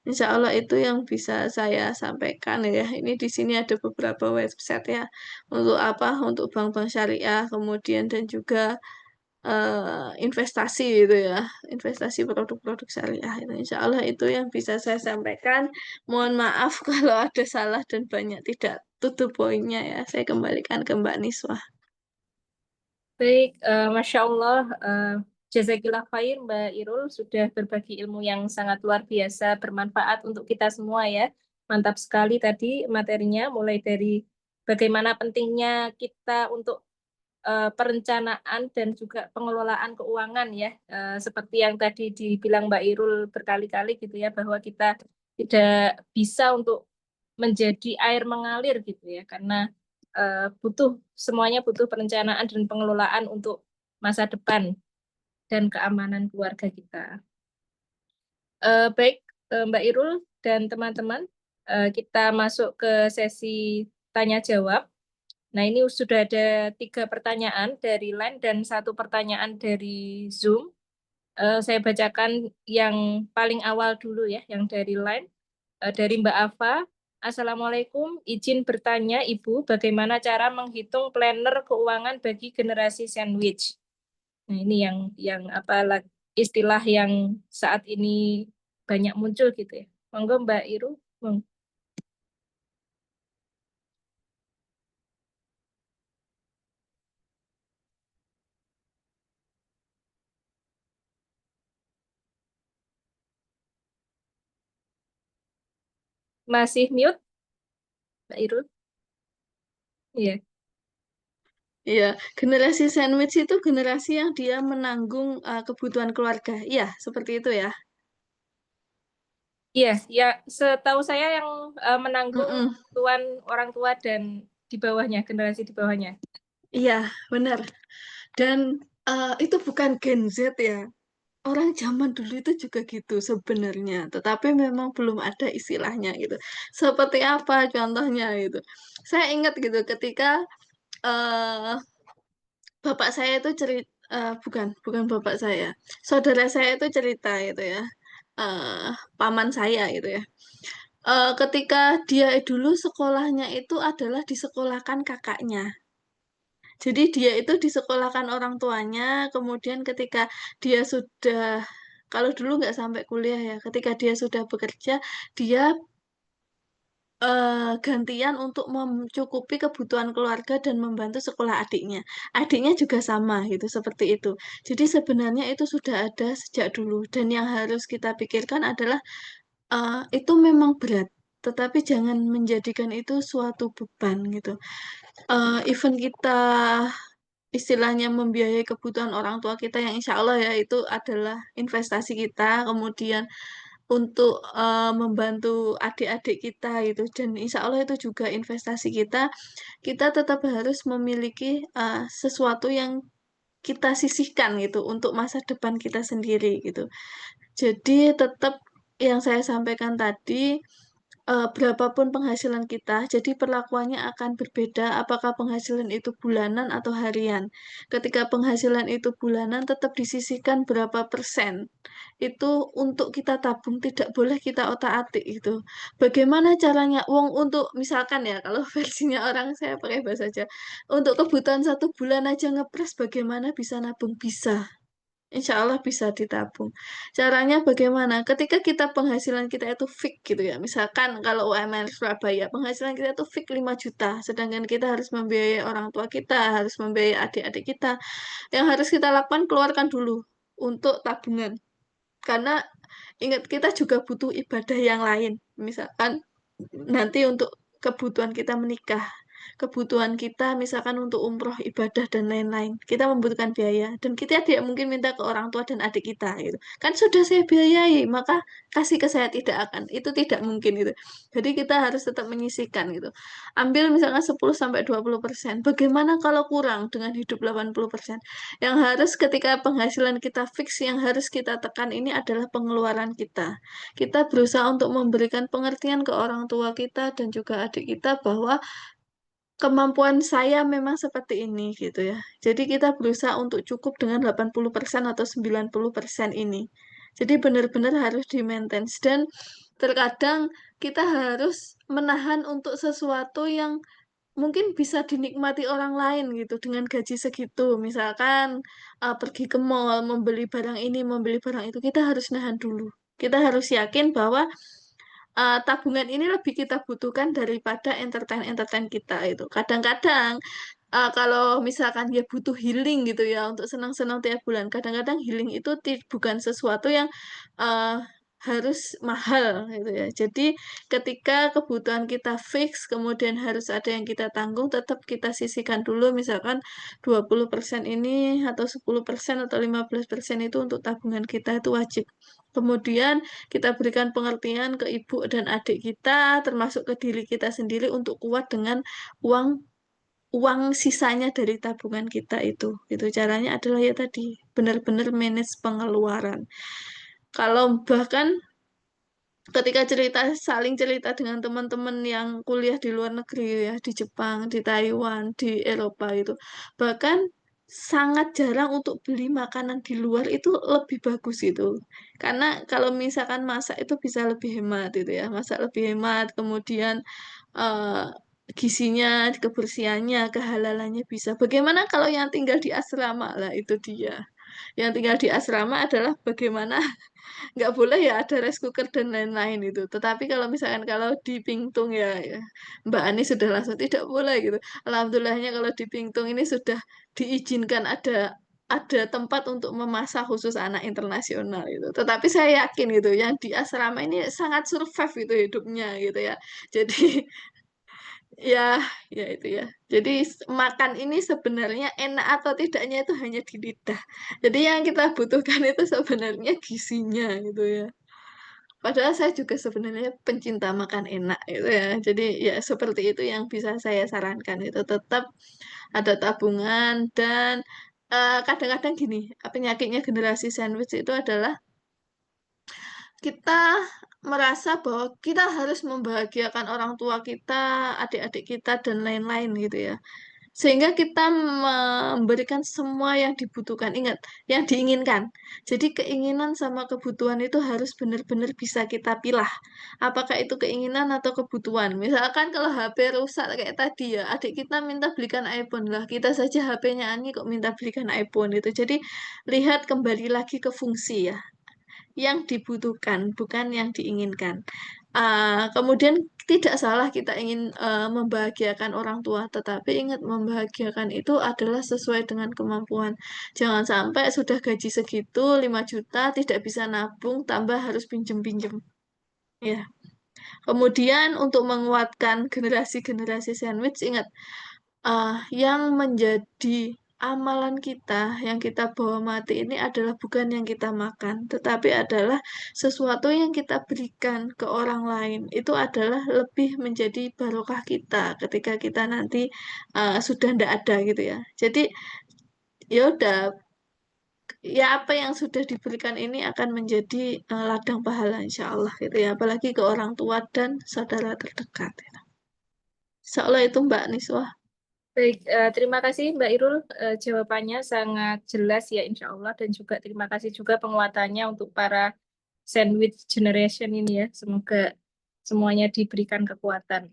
Insya Allah itu yang bisa saya sampaikan ya. Ini di sini ada beberapa website ya, untuk apa, untuk bank-bank syariah, kemudian dan juga, investasi gitu ya, investasi produk-produk syariah itu. Insya Allah itu yang bisa saya sampaikan. Mohon maaf kalau ada salah dan banyak tidak tutup poinnya ya. Saya kembalikan ke Mbak Niswa. Baik, Masya Allah, jazakillah khair Mbak Irul sudah berbagi ilmu yang sangat luar biasa, bermanfaat untuk kita semua ya. Mantap sekali tadi materinya, mulai dari bagaimana pentingnya kita untuk perencanaan dan juga pengelolaan keuangan ya. Seperti yang tadi dibilang Mbak Irul berkali-kali gitu ya, bahwa kita tidak bisa untuk menjadi air mengalir gitu ya, karena butuh semuanya butuh perencanaan dan pengelolaan untuk masa depan dan keamanan keluarga kita. Baik, Mbak Irul dan teman-teman, kita masuk ke sesi tanya jawab. Nah, ini sudah ada 3 pertanyaan dari Line dan 1 pertanyaan dari Zoom. Saya bacakan yang paling awal dulu ya, yang dari Line. Dari Mbak Ava, Assalamualaikum, izin bertanya Ibu, bagaimana cara menghitung planner keuangan bagi generasi sandwich? Nah, ini yang apa istilah yang saat ini banyak muncul gitu ya. Monggo Mbak Iru. Masih mute, Mbak Iru? Iya. Iya, generasi sandwich itu generasi yang dia menanggung, kebutuhan keluarga. Iya, seperti itu ya? Iya, ya setahu saya yang menanggung Mhm, tuan orang tua dan di bawahnya, generasi di bawahnya. iya, benar. Dan, itu bukan Gen Z ya, orang zaman dulu itu juga gitu sebenarnya, tetapi memang belum ada istilahnya gitu. Seperti apa contohnya gitu, saya ingat gitu ketika, eee, bapak saya itu bukan bukan bapak saya, saudara saya itu cerita gitu ya, paman saya gitu ya, ketika dia dulu sekolahnya itu adalah disekolahkan kakaknya. Jadi dia itu disekolahkan orang tuanya, kemudian ketika dia sudah, kalau dulu nggak sampai kuliah ya, ketika dia sudah bekerja, dia gantian untuk mencukupi kebutuhan keluarga dan membantu sekolah adiknya. Adiknya juga sama gitu, seperti itu. Jadi sebenarnya itu sudah ada sejak dulu dan yang harus kita pikirkan adalah itu memang berat, tetapi jangan menjadikan itu suatu beban gitu. Even kita istilahnya membiayai kebutuhan orang tua kita yang insya Allah ya itu adalah investasi kita, kemudian untuk membantu adik-adik kita gitu, dan insya Allah itu juga investasi kita, kita tetap harus memiliki sesuatu yang kita sisihkan gitu untuk masa depan kita sendiri gitu. Jadi tetap yang saya sampaikan tadi, berapapun penghasilan kita, jadi perlakuannya akan berbeda apakah penghasilan itu bulanan atau harian. Ketika penghasilan itu bulanan, tetap disisihkan berapa persen. Itu untuk kita tabung, tidak boleh kita otak-atik itu. Bagaimana caranya? Wong untuk misalkan ya, kalau versinya orang saya pakai bahasa aja, untuk kebutuhan 1 bulan aja ngepres, bagaimana bisa nabung? Bisa. Insya Allah bisa ditabung. Caranya bagaimana? Ketika kita penghasilan kita itu fix gitu ya. Misalkan kalau UMR Surabaya, penghasilan kita itu fix 5 juta. Sedangkan kita harus membiayai orang tua kita, harus membiayai adik-adik kita. Yang harus kita lakukan, keluarkan dulu untuk tabungan. Karena ingat, kita juga butuh ibadah yang lain. Misalkan nanti untuk kebutuhan kita menikah, kebutuhan kita misalkan untuk umroh, ibadah, dan lain-lain. Kita membutuhkan biaya, dan kita tidak mungkin minta ke orang tua dan adik kita gitu. Kan sudah saya biayai, maka kasih ke saya, tidak akan. Itu tidak mungkin gitu. Jadi kita harus tetap menyisihkan gitu. Ambil misalkan 10-20%. Bagaimana kalau kurang dengan hidup 80%? Yang harus ketika penghasilan kita fix, yang harus kita tekan ini adalah pengeluaran kita. Kita berusaha untuk memberikan pengertian ke orang tua kita dan juga adik kita bahwa kemampuan saya memang seperti ini gitu ya. Jadi kita berusaha untuk cukup dengan 80% atau 90% ini. Jadi benar-benar harus di-maintain, dan terkadang kita harus menahan untuk sesuatu yang mungkin bisa dinikmati orang lain gitu dengan gaji segitu. Misalkan pergi ke mall, membeli barang ini, membeli barang itu, kita harus nahan dulu. Kita harus yakin bahwa tabungan ini lebih kita butuhkan daripada entertain kita itu. Kadang-kadang kalau misalkan dia butuh healing gitu ya untuk senang-senang tiap bulan, kadang-kadang healing itu bukan sesuatu yang uh, harus mahal gitu ya. Jadi ketika kebutuhan kita fix, kemudian harus ada yang kita tanggung, tetap kita sisihkan dulu, misalkan 20% ini atau 10% atau 15% itu untuk tabungan kita, itu wajib. Kemudian kita berikan pengertian ke ibu dan adik kita, termasuk ke diri kita sendiri untuk kuat dengan uang uang sisanya dari tabungan kita itu. Itu caranya adalah ya tadi, benar-benar manage pengeluaran. Kalau bahkan ketika saling cerita dengan teman-teman yang kuliah di luar negeri ya, di Jepang, di Taiwan, di Eropa itu, bahkan sangat jarang untuk beli makanan di luar, itu lebih bagus itu. Karena kalau misalkan masak itu bisa lebih hemat itu ya, masak lebih hemat, kemudian eh, gizinya, kebersihannya, kehalalannya bisa. Bagaimana kalau yang tinggal di asrama? Lah itu dia. Yang tinggal di asrama adalah bagaimana nggak boleh ya ada rice cooker dan lain-lain itu. Tetapi kalau misalkan kalau di Pingtung ya, Mbak Ani sudah langsung tidak boleh gitu. Alhamdulillahnya kalau di Pingtung ini sudah diizinkan ada tempat untuk memasak khusus anak internasional itu. Tetapi saya yakin gitu yang di asrama ini sangat survive itu hidupnya gitu ya. Jadi ya, ya itu ya. Jadi makan ini sebenarnya enak atau tidaknya itu hanya di lidah. Jadi yang kita butuhkan itu sebenarnya gizinya gitu ya. Padahal saya juga sebenarnya pencinta makan enak gitu ya. Jadi ya seperti itu yang bisa saya sarankan, itu tetap ada tabungan, dan kadang-kadang gini, penyakitnya generasi sandwich itu adalah kita merasa bahwa kita harus membahagiakan orang tua kita, adik-adik kita, dan lain-lain gitu ya. sehingga kita memberikan semua yang dibutuhkan. Ingat, yang diinginkan. Jadi keinginan sama kebutuhan itu harus benar-benar bisa kita pilah. Apakah itu keinginan atau kebutuhan? Misalkan kalau HP rusak kayak tadi ya, adik kita minta belikan iPhone lah. Kita saja HP-nya Ani kok minta belikan iPhone itu. Jadi lihat kembali lagi ke fungsi ya, yang dibutuhkan, bukan yang diinginkan. Kemudian tidak salah kita ingin membahagiakan orang tua, tetapi ingat membahagiakan itu adalah sesuai dengan kemampuan. Jangan sampai sudah gaji segitu 5 juta tidak bisa nabung, tambah harus pinjem-pinjem. Ya. Kemudian untuk menguatkan generasi-generasi sandwich, ingat yang menjadi amalan kita, yang kita bawa mati ini adalah bukan yang kita makan, tetapi adalah sesuatu yang kita berikan ke orang lain. Itu adalah lebih menjadi barokah kita ketika kita nanti sudah tidak ada gitu ya. Jadi ya udah, ya apa yang sudah diberikan ini akan menjadi ladang pahala insya Allah gitu ya. Apalagi ke orang tua dan saudara terdekat. Gitu. Insya Allah itu Mbak Niswa. Baik, terima kasih Mbak Irul. Jawabannya sangat jelas ya insya Allah. Dan juga terima kasih juga penguatannya untuk para sandwich generation ini ya. Semoga semuanya diberikan kekuatan.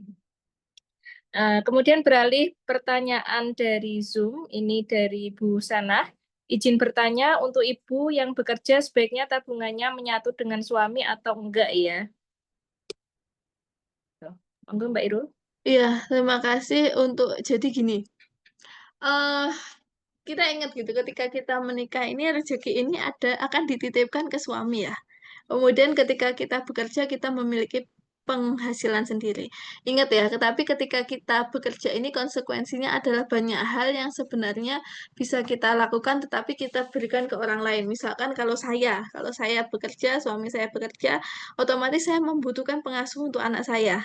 Kemudian beralih pertanyaan dari Zoom, ini dari Bu Sanah. Izin bertanya, untuk ibu yang bekerja sebaiknya tabungannya menyatu dengan suami atau enggak ya? Tuh, monggo Mbak Irul. Iya, terima kasih untuk jadi gini. eh Kita ingat gitu ketika kita menikah ini rezeki ini akan dititipkan ke suami ya. Kemudian ketika kita bekerja kita memiliki penghasilan sendiri. Ingat ya, tetapi ketika kita bekerja ini konsekuensinya adalah banyak hal yang sebenarnya bisa kita lakukan tetapi kita berikan ke orang lain. Misalkan kalau saya bekerja, suami saya bekerja, otomatis saya membutuhkan pengasuh untuk anak saya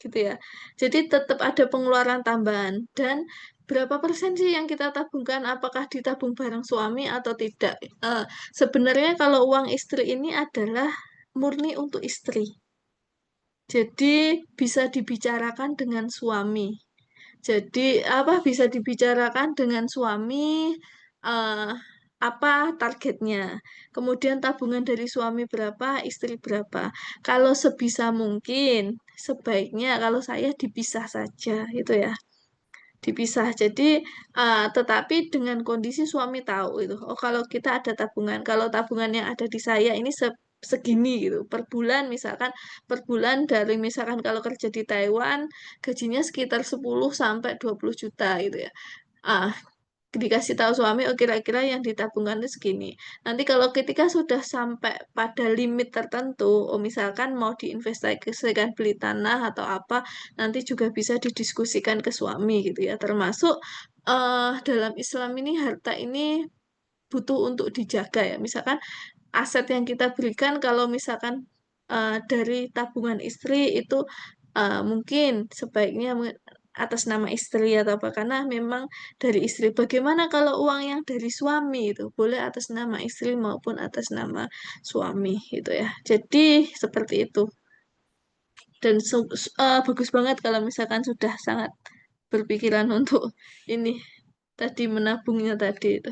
gitu ya. Jadi tetap ada pengeluaran tambahan dan berapa persen sih yang kita tabungkan? Apakah ditabung bareng suami atau tidak? Sebenarnya kalau uang istri ini adalah murni untuk istri. Jadi bisa dibicarakan dengan suami. Jadi apa bisa dibicarakan dengan suami eh, apa targetnya. Kemudian tabungan dari suami berapa, istri berapa. Kalau sebisa mungkin sebaiknya kalau saya dipisah saja gitu ya. Dipisah. Jadi tetapi dengan kondisi suami tahu itu. Oh kalau kita ada tabungan, kalau tabungan yang ada di saya ini segini gitu per bulan misalkan per bulan dari misalkan kalau kerja di Taiwan gajinya sekitar 10 sampai 20 juta gitu ya. Ah, dikasih tahu suami, oh kira-kira yang ditabungkan itu segini. Nanti kalau ketika sudah sampai pada limit tertentu, oh misalkan mau diinvestasikan beli tanah atau apa, nanti juga bisa didiskusikan ke suami gitu ya. Termasuk dalam Islam ini harta ini butuh untuk dijaga ya. Misalkan aset yang kita berikan kalau misalkan dari tabungan istri itu mungkin sebaiknya atas nama istri atau apa karena memang dari istri. Bagaimana kalau uang yang dari suami itu boleh atas nama istri maupun atas nama suami gitu ya. Jadi seperti itu. Dan bagus banget kalau misalkan sudah sangat berpikiran untuk ini tadi menabungnya tadi itu.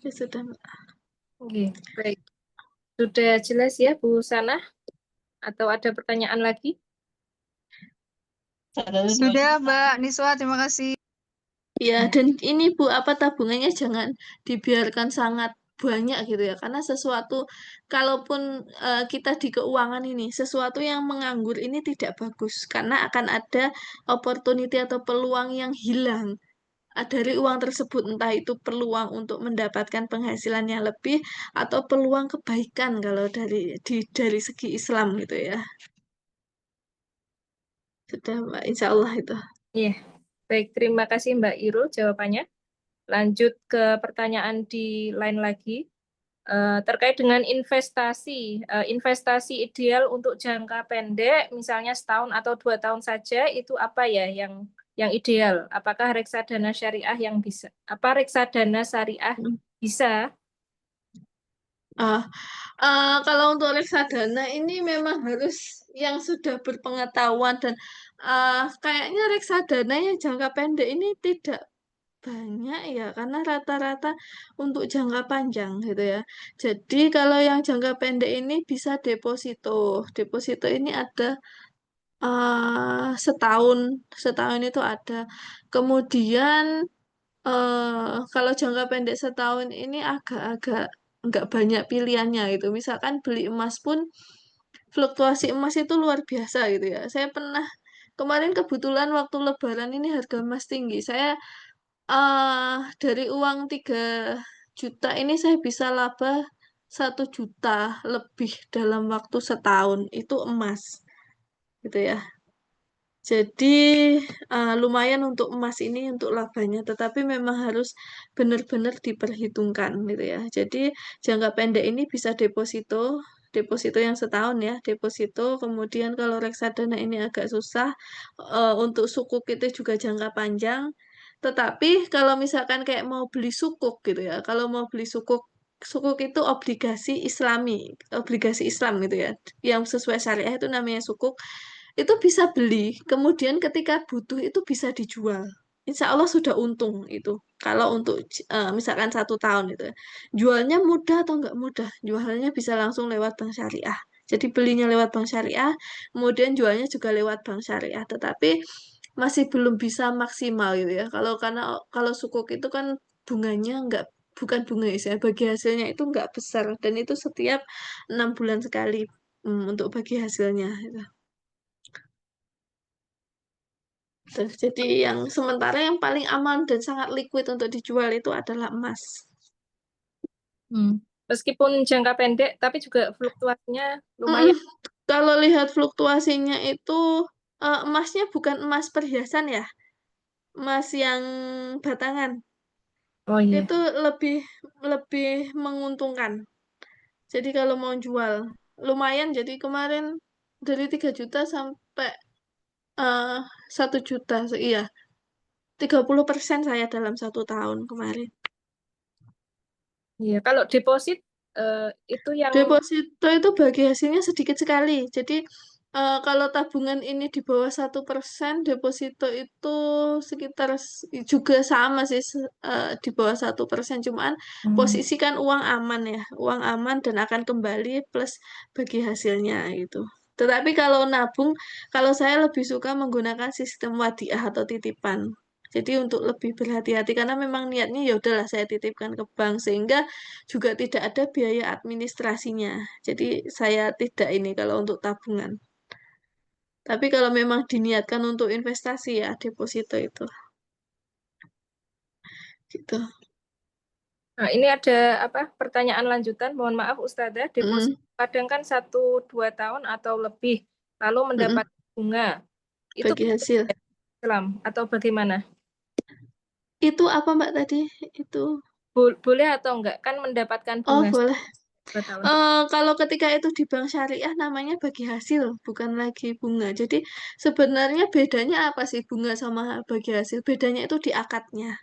Ya sudah. Oke, baik. Sudah jelas ya Bu Sanah? Atau ada pertanyaan lagi? Sudah, Mbak Niswa, terima kasih. Ya, dan ini Bu, apa tabungannya jangan dibiarkan sangat banyak gitu ya. Karena sesuatu, kalaupun kita di keuangan ini, sesuatu yang menganggur ini tidak bagus. Karena akan ada opportunity atau peluang yang hilang dari uang tersebut. Entah itu peluang untuk mendapatkan penghasilan yang lebih, atau peluang kebaikan kalau dari segi Islam gitu ya. Sudah Mbak, insya Allah itu. Iya, baik. Terima kasih Mbak Irul jawabannya. Lanjut ke pertanyaan di lain lagi. Terkait dengan investasi, investasi ideal untuk jangka pendek, misalnya setahun atau 2 tahun saja, itu apa ya yang ideal? Apakah reksadana syariah yang bisa? Apa reksadana syariah bisa? Ah, kalau untuk reksadana ini memang harus yang sudah berpengetahuan dan kayaknya reksadana yang jangka pendek ini tidak banyak ya, karena rata-rata untuk jangka panjang gitu ya. Jadi kalau yang jangka pendek ini bisa deposito. Deposito ini ada setahun, setahun itu ada. Kemudian kalau jangka pendek setahun ini agak-agak nggak banyak pilihannya gitu. Misalkan beli emas pun fluktuasi emas itu luar biasa gitu ya. Saya pernah kemarin kebetulan waktu Lebaran ini harga emas tinggi. Saya dari uang 3 juta ini saya bisa laba 1 juta lebih dalam waktu setahun. Itu emas gitu ya. Jadi lumayan untuk emas ini untuk labanya, tetapi memang harus benar-benar diperhitungkan gitu ya. Jadi jangka pendek ini bisa deposito, deposito yang setahun ya, deposito. Kemudian kalau reksadana ini agak susah, untuk sukuk itu juga jangka panjang. Tetapi kalau misalkan kayak mau beli sukuk gitu ya, kalau mau beli sukuk, sukuk itu obligasi Islami, obligasi Islam gitu ya, yang sesuai syariah itu namanya sukuk itu bisa beli, kemudian ketika butuh itu bisa dijual. Insya Allah sudah untung itu. Kalau untuk misalkan 1 tahun itu, ya. Jualnya mudah atau nggak mudah? Jualnya bisa langsung lewat bank syariah. Jadi belinya lewat bank syariah, kemudian jualnya juga lewat bank syariah. Tetapi masih belum bisa maksimal gitu ya. Kalau sukuk itu kan bunganya nggak bukan bunga ya, bagi hasilnya itu nggak besar dan itu setiap 6 bulan sekali untuk bagi hasilnya. Gitu. Jadi yang sementara yang paling aman dan sangat liquid untuk dijual itu adalah emas. Hmm. Meskipun jangka pendek, tapi juga fluktuasinya Mm-mm. lumayan. Kalau lihat fluktuasinya itu emasnya bukan emas perhiasan ya, emas yang batangan. Oh iya. Itu lebih lebih menguntungkan. Jadi kalau mau jual lumayan. Jadi kemarin dari 3 juta sampai eh 1 juta. Iya, 30% saya dalam 1 tahun kemarin. Iya, kalau deposit itu yang Deposito itu bagi hasilnya sedikit sekali. Jadi kalau tabungan ini di bawah 1%, deposito itu sekitar juga sama sih di bawah 1%. Cuman Hmm. posisikan uang aman ya, uang aman dan akan kembali plus bagi hasilnya gitu. Tetapi kalau nabung, kalau saya lebih suka menggunakan sistem wadiah atau titipan. Jadi untuk lebih berhati-hati karena memang niatnya ya udahlah saya titipkan ke bank sehingga juga tidak ada biaya administrasinya. Jadi saya tidak ini kalau untuk tabungan. Tapi kalau memang diniatkan untuk investasi ya deposito itu. Gitu. Nah, ini ada apa pertanyaan lanjutan. Mohon maaf Ustazah, deposit Mm, kadang kan 1-2 tahun atau lebih, lalu mendapat mm, bunga. Itu bagi hasil. Islam atau bagaimana? Itu apa Mbak tadi? Itu. Boleh atau enggak? Kan mendapatkan Oh, bunga boleh. 2 tahun. Kalau ketika itu di bank syariah namanya bagi hasil, bukan lagi bunga. Jadi sebenarnya bedanya apa sih bunga sama bagi hasil? Bedanya itu di akadnya.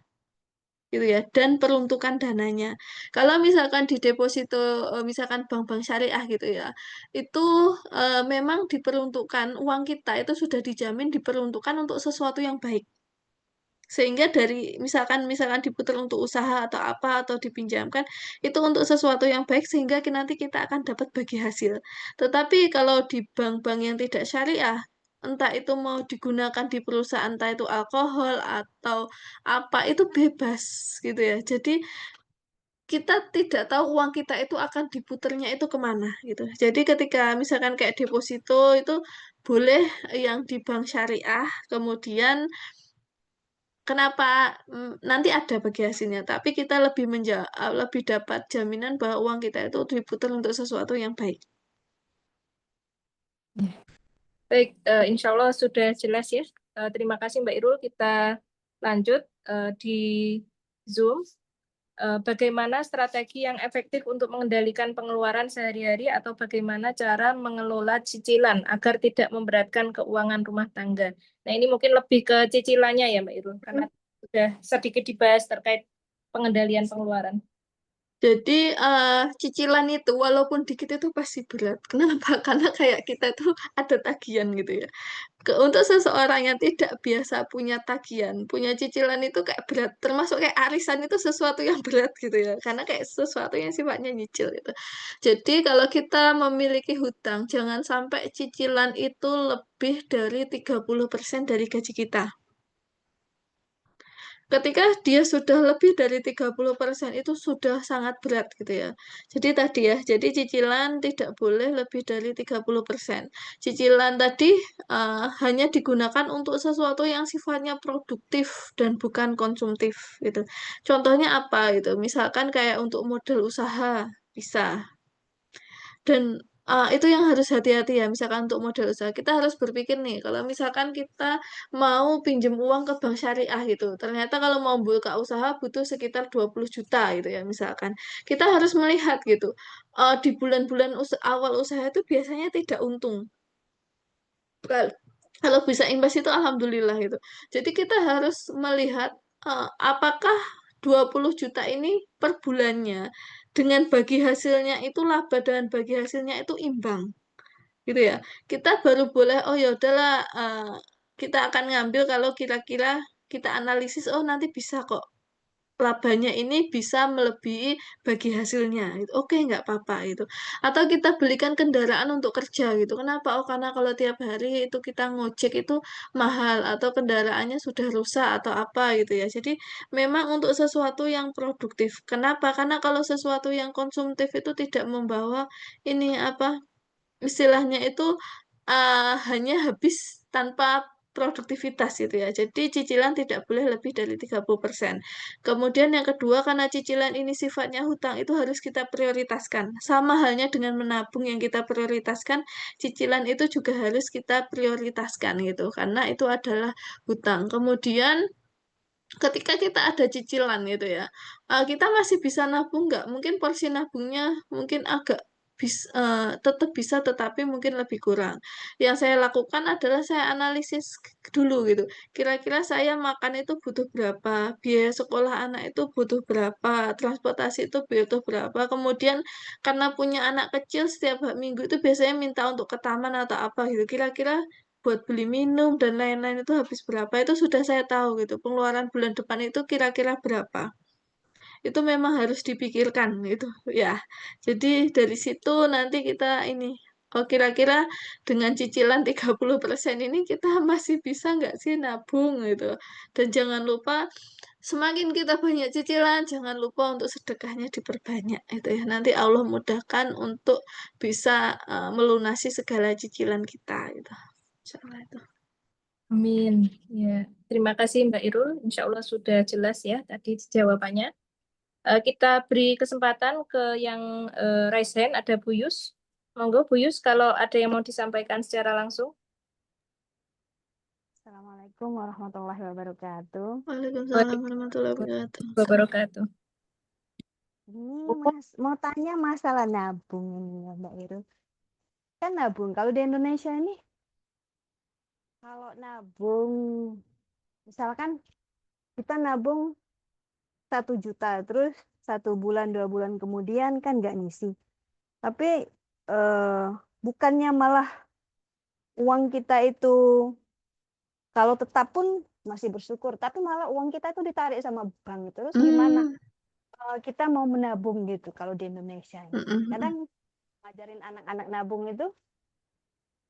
Gitu ya, dan peruntukan dananya. Kalau misalkan di deposito, misalkan bank-bank syariah gitu ya, itu memang diperuntukkan uang kita itu sudah dijamin diperuntukkan untuk sesuatu yang baik. Sehingga dari misalkan diputar untuk usaha atau apa atau dipinjamkan itu untuk sesuatu yang baik sehingga nanti kita akan dapat bagi hasil. Tetapi kalau di bank-bank yang tidak syariah, entah itu mau digunakan di perusahaan, entah itu alkohol atau apa itu bebas gitu ya. Jadi kita tidak tahu uang kita itu akan diputernya itu kemana gitu. Jadi ketika misalkan kayak deposito itu boleh yang di bank syariah, kemudian kenapa nanti ada bagi hasilnya, tapi kita lebih dapat jaminan bahwa uang kita itu diputar untuk sesuatu yang baik. Baik, insya Allah sudah jelas ya. Terima kasih Mbak Irul. Kita lanjut di Zoom. Bagaimana strategi yang efektif untuk mengendalikan pengeluaran sehari-hari atau bagaimana cara mengelola cicilan agar tidak memberatkan keuangan rumah tangga. Nah, ini mungkin lebih ke cicilannya ya Mbak Irul, karena sudah sedikit dibahas terkait pengendalian pengeluaran. Jadi cicilan itu walaupun dikit itu pasti berat. Kenapa? Karena kayak kita itu ada tagihan gitu ya. Untuk seseorang yang tidak biasa punya tagihan, punya cicilan itu kayak berat. Termasuk kayak arisan itu sesuatu yang berat gitu ya. Karena kayak sesuatu yang sifatnya nyicil gitu. Jadi kalau kita memiliki hutang, jangan sampai cicilan itu lebih dari 30% dari gaji kita. Ketika dia sudah lebih dari 30% itu sudah sangat berat gitu ya. Jadi tadi ya, jadi cicilan tidak boleh lebih dari 30%. Cicilan tadi hanya digunakan untuk sesuatu yang sifatnya produktif dan bukan konsumtif gitu. Contohnya apa gitu? Misalkan kayak untuk modal usaha bisa. Dan itu yang harus hati-hati ya, misalkan untuk modal usaha. Kita harus berpikir nih, kalau misalkan kita mau pinjem uang ke bank syariah gitu, ternyata kalau mau buka usaha butuh sekitar 20 juta gitu ya, misalkan. Kita harus melihat gitu, di bulan-bulan awal usaha itu biasanya tidak untung. Kalau bisa imbas itu alhamdulillah gitu. Jadi kita harus melihat apakah 20 juta ini per bulannya dengan bagi hasilnya itu laba dan bagi hasilnya itu imbang gitu ya. Kita baru boleh oh ya udahlah kita akan ngambil kalau kira-kira kita analisis oh nanti bisa kok labanya ini bisa melebihi bagi hasilnya. Oke, nggak apa-apa itu. Atau kita belikan kendaraan untuk kerja gitu. Kenapa? Oh, karena kalau tiap hari itu kita ngojek itu mahal atau kendaraannya sudah rusak atau apa gitu ya. Jadi memang untuk sesuatu yang produktif. Kenapa? Karena kalau sesuatu yang konsumtif itu tidak membawa ini apa istilahnya itu hanya habis tanpa produktivitas gitu ya. Jadi cicilan tidak boleh lebih dari 30%. Kemudian yang kedua, karena cicilan ini sifatnya hutang, itu harus kita prioritaskan. Sama halnya dengan menabung yang kita prioritaskan, cicilan itu juga harus kita prioritaskan gitu. Karena itu adalah hutang. Kemudian ketika kita ada cicilan gitu ya, kita masih bisa nabung nggak? Mungkin porsi nabungnya mungkin agak tetap bisa, tetapi mungkin lebih kurang. Yang saya lakukan adalah saya analisis dulu gitu. Kira-kira saya makan itu butuh berapa, biaya sekolah anak itu butuh berapa, transportasi itu butuh berapa. Kemudian karena punya anak kecil setiap minggu itu biasanya minta untuk ke taman atau apa gitu. Kira-kira buat beli minum dan lain-lain itu habis berapa itu sudah saya tahu gitu pengeluaran bulan depan itu kira-kira berapa itu memang harus dipikirkan gitu ya jadi dari situ nanti kita ini oh kira-kira dengan cicilan 30% ini kita masih bisa nggak sih nabung gitu dan jangan lupa semakin kita banyak cicilan jangan lupa untuk sedekahnya diperbanyak itu ya nanti Allah mudahkan untuk bisa melunasi segala cicilan kita gitu. Insyaallah itu. Amin. Ya, terima kasih Mbak Irul. Insya Allah sudah jelas ya tadi jawabannya. Kita beri kesempatan ke yang raise hand, ada Bu Yus. Monggo Bu Yus, kalau ada yang mau disampaikan secara langsung. Assalamualaikum warahmatullahi wabarakatuh. Waalaikumsalam warahmatullahi wabarakatuh. Wabarakatuh. Ini mau tanya masalah nabung ini ya Mbak Irul. Kan nabung, kalau di Indonesia ini, kalau nabung, misalkan kita nabung 1 juta, terus 1 bulan, 2 bulan kemudian kan nggak ngisi. Tapi bukannya malah uang kita itu, kalau tetap pun masih bersyukur, tapi malah uang kita itu ditarik sama bank. Terus gimana? Kita mau menabung gitu kalau di Indonesia. Kadang ngajarin anak-anak nabung itu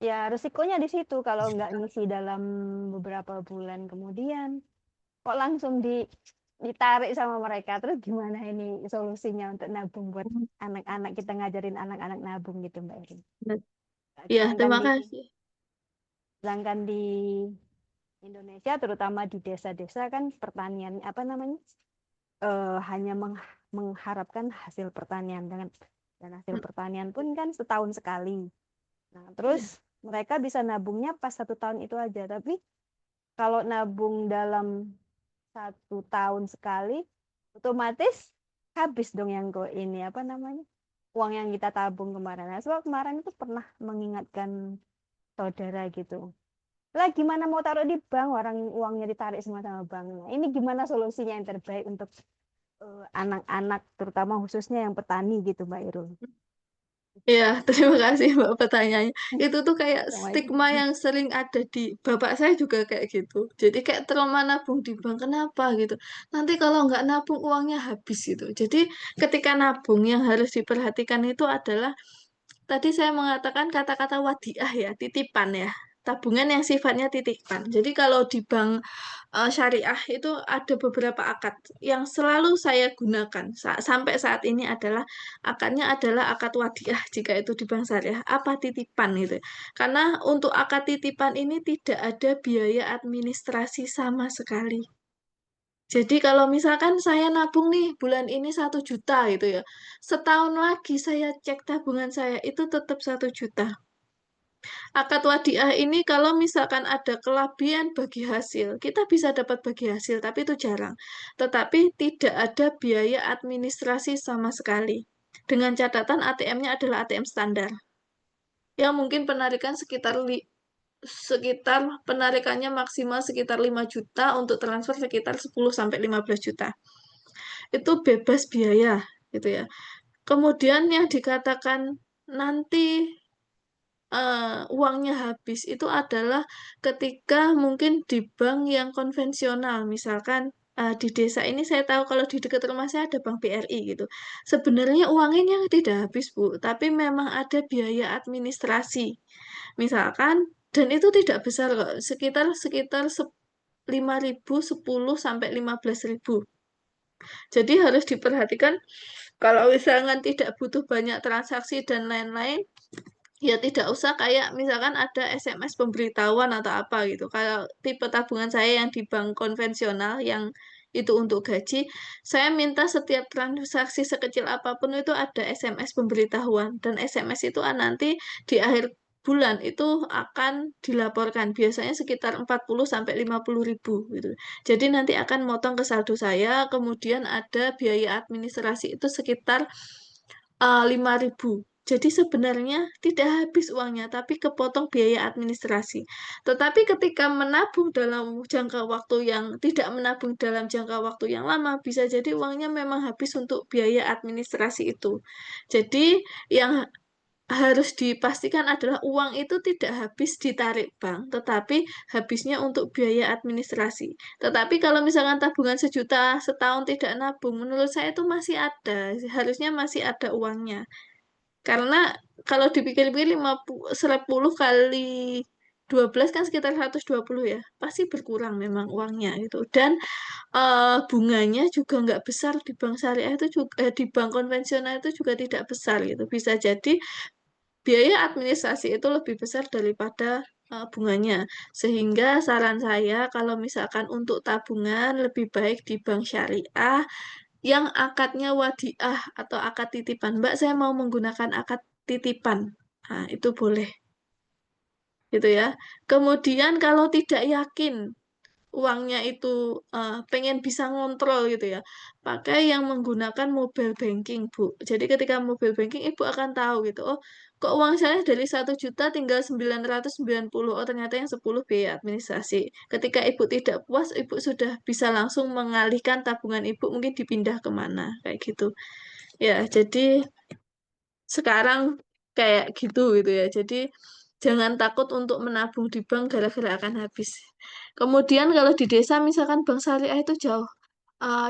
ya resikonya di situ kalau nggak ngisi dalam beberapa bulan kemudian kok langsung ditarik sama mereka. Terus gimana ini solusinya untuk nabung buat anak-anak, kita ngajarin anak-anak nabung gitu Mbak Erin. Ya, terima kasih. Sedangkan di Indonesia terutama di desa-desa kan pertanian apa namanya hanya mengharapkan hasil pertanian dan hasil pertanian pun kan setahun sekali. Nah, terus mereka bisa nabungnya pas 1 tahun itu aja. Tapi kalau nabung dalam 1 tahun sekali, otomatis habis dong yang ini apa namanya uang yang kita tabung kemarin. Nah, soal kemarin itu pernah mengingatkan saudara gitu. Lah gimana mau taruh di bank, orang uangnya ditarik semua sama bank. Nah, ini gimana solusinya yang terbaik untuk anak-anak terutama khususnya yang petani gitu Mbak Irul. Ya, terima kasih Mbak pertanyaannya. Itu tuh kayak Sama itu. stigma yang sering ada di bapak saya juga kayak gitu. Jadi kayak trauma nabung di bank. Kenapa gitu? Nanti kalau nggak nabung uangnya habis gitu. Jadi ketika nabung yang harus diperhatikan itu adalah tadi saya mengatakan kata-kata wadiah ya, titipan ya. Tabungan yang sifatnya titipan. Jadi kalau di bank syariah itu ada beberapa akad yang selalu saya gunakan sampai saat ini adalah akadnya adalah akad wadiah jika itu di bank syariah. Apa titipan itu? Karena untuk akad titipan ini tidak ada biaya administrasi sama sekali. Jadi kalau misalkan saya nabung nih bulan ini 1 juta gitu ya, setahun lagi saya cek tabungan saya itu tetap 1 juta. Akad wadiah ini kalau misalkan ada kelebihan bagi hasil, kita bisa dapat bagi hasil, tapi itu jarang. Tetapi tidak ada biaya administrasi sama sekali. Dengan catatan ATM-nya adalah ATM standar. Yang mungkin penarikan sekitar penarikannya maksimal sekitar 5 juta untuk transfer sekitar 10 sampai 15 juta. Itu bebas biaya gitu ya. Kemudian yang dikatakan nanti uangnya habis itu adalah ketika mungkin di bank yang konvensional, misalkan di desa ini saya tahu kalau di dekat rumah saya ada bank BRI gitu. Sebenarnya uangnya tidak habis Bu, tapi memang ada biaya administrasi, misalkan dan itu tidak besar kok, sekitar sekitar 5.000, 10 sampai 15.000. Jadi harus diperhatikan kalau misalkan tidak butuh banyak transaksi dan lain-lain, ya tidak usah kayak misalkan ada SMS pemberitahuan atau apa gitu. Kalau tipe tabungan saya yang di bank konvensional yang itu untuk gaji, saya minta setiap transaksi sekecil apapun itu ada SMS pemberitahuan dan SMS itu nanti di akhir bulan itu akan dilaporkan biasanya sekitar 40 sampai 50 ribu gitu. Jadi nanti akan motong ke saldo saya, kemudian ada biaya administrasi itu sekitar 5.000. Jadi sebenarnya tidak habis uangnya, tapi kepotong biaya administrasi. Tetapi ketika menabung dalam jangka waktu yang tidak menabung dalam jangka waktu yang lama, bisa jadi uangnya memang habis untuk biaya administrasi itu. Jadi yang harus dipastikan adalah uang itu tidak habis ditarik bank, tetapi habisnya untuk biaya administrasi. Tetapi kalau misalkan tabungan 1 juta setahun tidak nabung, menurut saya itu masih ada, harusnya masih ada uangnya. Karena kalau dipikir-pikir 10 kali 12 kan sekitar 120 ya. Pasti berkurang memang uangnya itu. Dan bunganya juga nggak besar di bank syariah itu juga di bank konvensional itu juga tidak besar gitu. Bisa jadi biaya administrasi itu lebih besar daripada bunganya. Sehingga saran saya kalau misalkan untuk tabungan lebih baik di bank syariah yang akadnya wadiah atau akad titipan. Mbak, saya mau menggunakan akad titipan. Nah, itu boleh. Gitu ya. Kemudian kalau tidak yakin uangnya itu pengen bisa ngontrol gitu ya, pakai yang menggunakan mobile banking, Bu. Jadi ketika mobile banking, Ibu akan tahu gitu, oh, kok uang saya dari 1 juta tinggal 990, oh ternyata yang 10 biaya administrasi. Ketika Ibu tidak puas, Ibu sudah bisa langsung mengalihkan tabungan Ibu, mungkin dipindah kemana, kayak gitu. Ya, jadi sekarang kayak gitu gitu ya. Jadi jangan takut untuk menabung di bank gara-gara akan habis. Kemudian kalau di desa misalkan bank syariah itu jauh.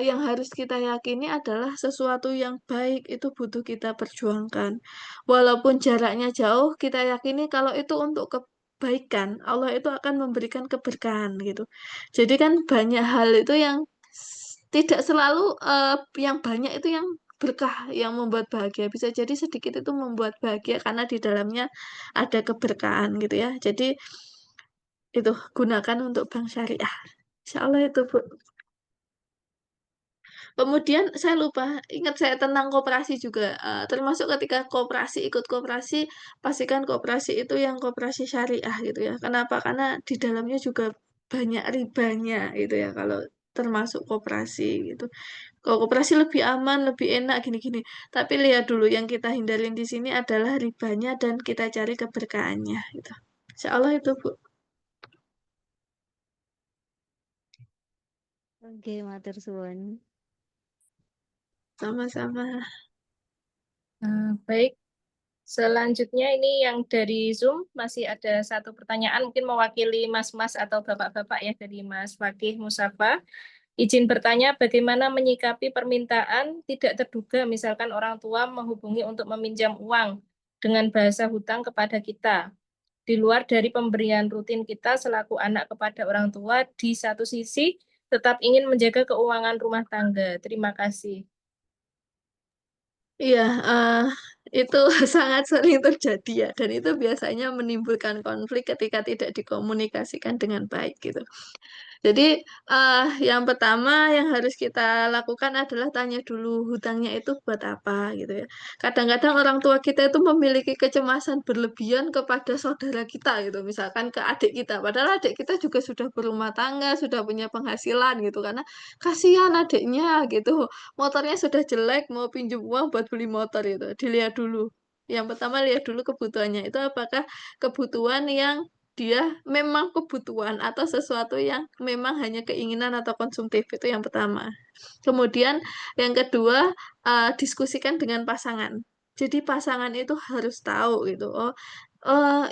Yang harus kita yakini adalah sesuatu yang baik itu butuh kita perjuangkan. Walaupun jaraknya jauh, kita yakini kalau itu untuk kebaikan, Allah itu akan memberikan keberkahan gitu. Jadi kan banyak hal itu yang tidak selalu yang banyak itu yang berkah yang membuat bahagia. Bisa jadi sedikit itu membuat bahagia karena di dalamnya ada keberkahan gitu ya. Jadi itu gunakan untuk bank syariah. Insya Allah itu Bu. Kemudian saya lupa, ingat saya tentang koperasi juga. Termasuk ketika koperasi, ikut koperasi, pastikan koperasi itu yang koperasi syariah gitu ya. Kenapa? Karena di dalamnya juga banyak ribanya gitu ya kalau termasuk koperasi gitu. Kalau koperasi lebih aman, lebih enak gini-gini. Tapi lihat dulu yang kita hindarin di sini adalah ribanya dan kita cari keberkahannya gitu. Insya Allah itu Bu. Oke, matur suwun. Sama-sama. Baik, selanjutnya ini yang dari Zoom masih ada satu pertanyaan mungkin mewakili mas-mas atau bapak-bapak ya dari Mas Fakih Musafa. Izin bertanya bagaimana menyikapi permintaan tidak terduga misalkan orang tua menghubungi untuk meminjam uang dengan bahasa hutang kepada kita. Di luar dari pemberian rutin kita selaku anak kepada orang tua, di satu sisi tetap ingin menjaga keuangan rumah tangga. Terima kasih. Iya, itu sangat sering terjadi ya, dan itu biasanya menimbulkan konflik ketika tidak dikomunikasikan dengan baik gitu. Jadi, yang pertama yang harus kita lakukan adalah tanya dulu hutangnya itu buat apa gitu ya. Kadang-kadang orang tua kita itu memiliki kecemasan berlebihan kepada saudara kita gitu, misalkan ke adik kita. Padahal adik kita juga sudah berumah tangga, sudah punya penghasilan gitu, karena kasihan adiknya gitu, motornya sudah jelek, mau pinjam uang buat beli motor itu. Dilihat dulu. Yang pertama lihat dulu kebutuhannya itu apakah kebutuhan yang dia memang kebutuhan atau sesuatu yang memang hanya keinginan atau konsumtif, itu yang pertama. Kemudian yang kedua, diskusikan dengan pasangan. Jadi pasangan itu harus tahu gitu, oh,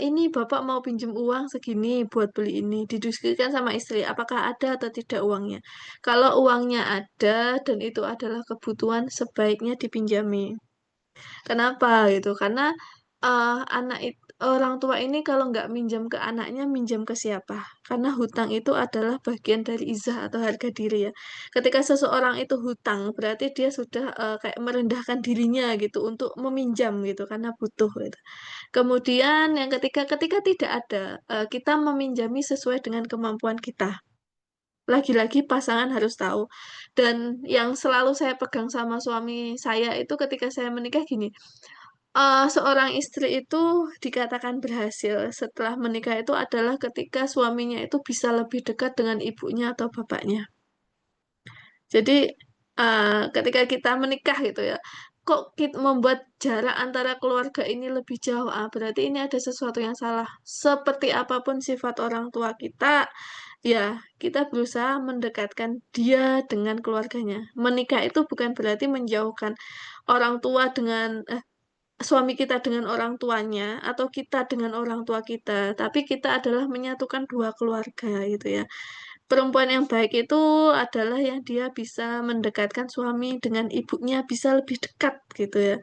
ini bapak mau pinjam uang segini buat beli ini, didiskusikan sama istri, apakah ada atau tidak uangnya. Kalau uangnya ada dan itu adalah kebutuhan, sebaiknya dipinjami. Kenapa gitu? Karena, orang tua ini kalau nggak minjam ke anaknya, minjam ke siapa? Karena hutang itu adalah bagian dari izzah atau harga diri ya. Ketika seseorang itu hutang, berarti dia sudah, kayak merendahkan dirinya gitu untuk meminjam gitu, karena butuh gitu. Kemudian yang ketiga, ketika tidak ada, kita meminjami sesuai dengan kemampuan kita. Lagi-lagi pasangan harus tahu. Dan yang selalu saya pegang sama suami saya itu ketika saya menikah gini, seorang istri itu dikatakan berhasil setelah menikah itu adalah ketika suaminya itu bisa lebih dekat dengan ibunya atau bapaknya. Jadi, ketika kita menikah gitu ya, kok membuat jarak antara keluarga ini lebih jauh, berarti ini ada sesuatu yang salah. Seperti apapun sifat orang tua kita, ya kita berusaha mendekatkan dia dengan keluarganya. Menikah itu bukan berarti menjauhkan orang tua dengan suami kita dengan orang tuanya, atau kita dengan orang tua kita, tapi kita adalah menyatukan dua keluarga gitu ya. Perempuan yang baik itu adalah yang dia bisa mendekatkan suami dengan ibunya bisa lebih dekat gitu ya.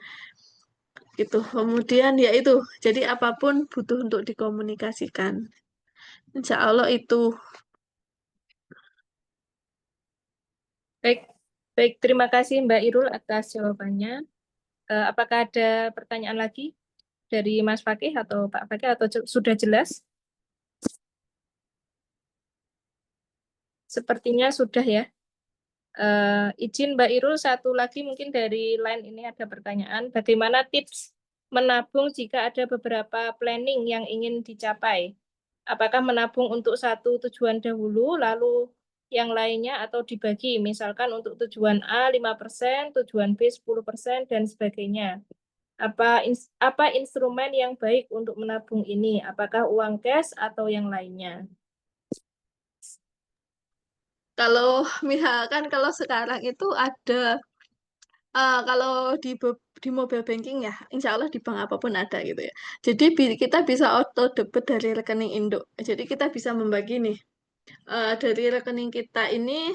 Gitu. Kemudian ya itu, jadi apapun butuh untuk dikomunikasikan. Insya Allah itu. Baik, baik. Terima kasih Mbak Irul atas jawabannya. Apakah ada pertanyaan lagi dari Mas Fakih atau Pak Fakih atau sudah jelas? Sepertinya sudah ya. Izin Mbak Irul, satu lagi mungkin dari line ini ada pertanyaan. Bagaimana tips menabung jika ada beberapa planning yang ingin dicapai? Apakah menabung untuk satu tujuan dahulu, lalu yang lainnya atau dibagi? Misalkan untuk tujuan A 5%, tujuan B 10%, dan sebagainya. Apa instrumen yang baik untuk menabung ini? Apakah uang cash atau yang lainnya? Kalau misalkan kalau sekarang itu ada kalau di mobile banking ya, insya Allah di bank apapun ada gitu ya. Jadi kita bisa auto debit dari rekening induk. Jadi kita bisa membagi nih dari rekening kita ini.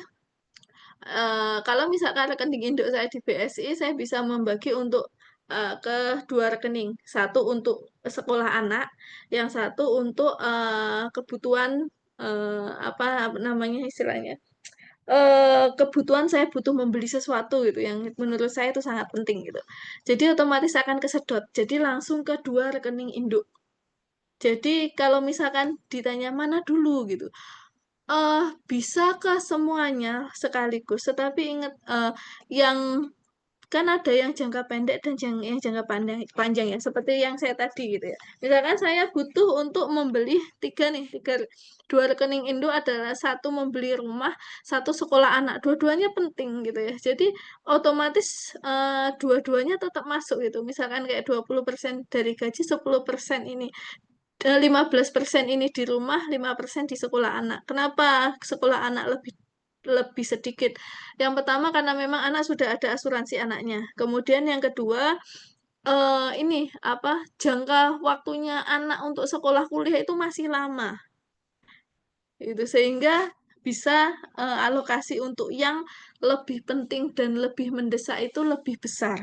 Kalau misalkan rekening induk saya di BSI, saya bisa membagi untuk ke dua rekening. Satu untuk sekolah anak, yang satu untuk kebutuhan apa namanya istilahnya, kebutuhan saya butuh membeli sesuatu gitu yang menurut saya itu sangat penting gitu. Jadi otomatis akan kesedot. Jadi langsung ke dua rekening induk. Jadi kalau misalkan ditanya mana dulu gitu, bisa ke semuanya sekaligus. Tetapi ingat, yang kan ada yang jangka pendek dan yang jangka panjang ya, seperti yang saya tadi gitu ya. Misalkan saya butuh untuk membeli dua rekening Indo adalah satu membeli rumah, satu sekolah anak, dua-duanya penting gitu ya. Jadi otomatis dua-duanya tetap masuk gitu. Misalkan kayak 20% dari gaji, 10% ini 15% ini di rumah, 5% di sekolah anak. Kenapa sekolah anak lebih lebih sedikit. Yang pertama karena memang anak sudah ada asuransi anaknya. Kemudian yang kedua, ini apa, jangka waktunya anak untuk sekolah kuliah itu masih lama. Itu sehingga bisa alokasi untuk yang lebih penting dan lebih mendesak itu lebih besar.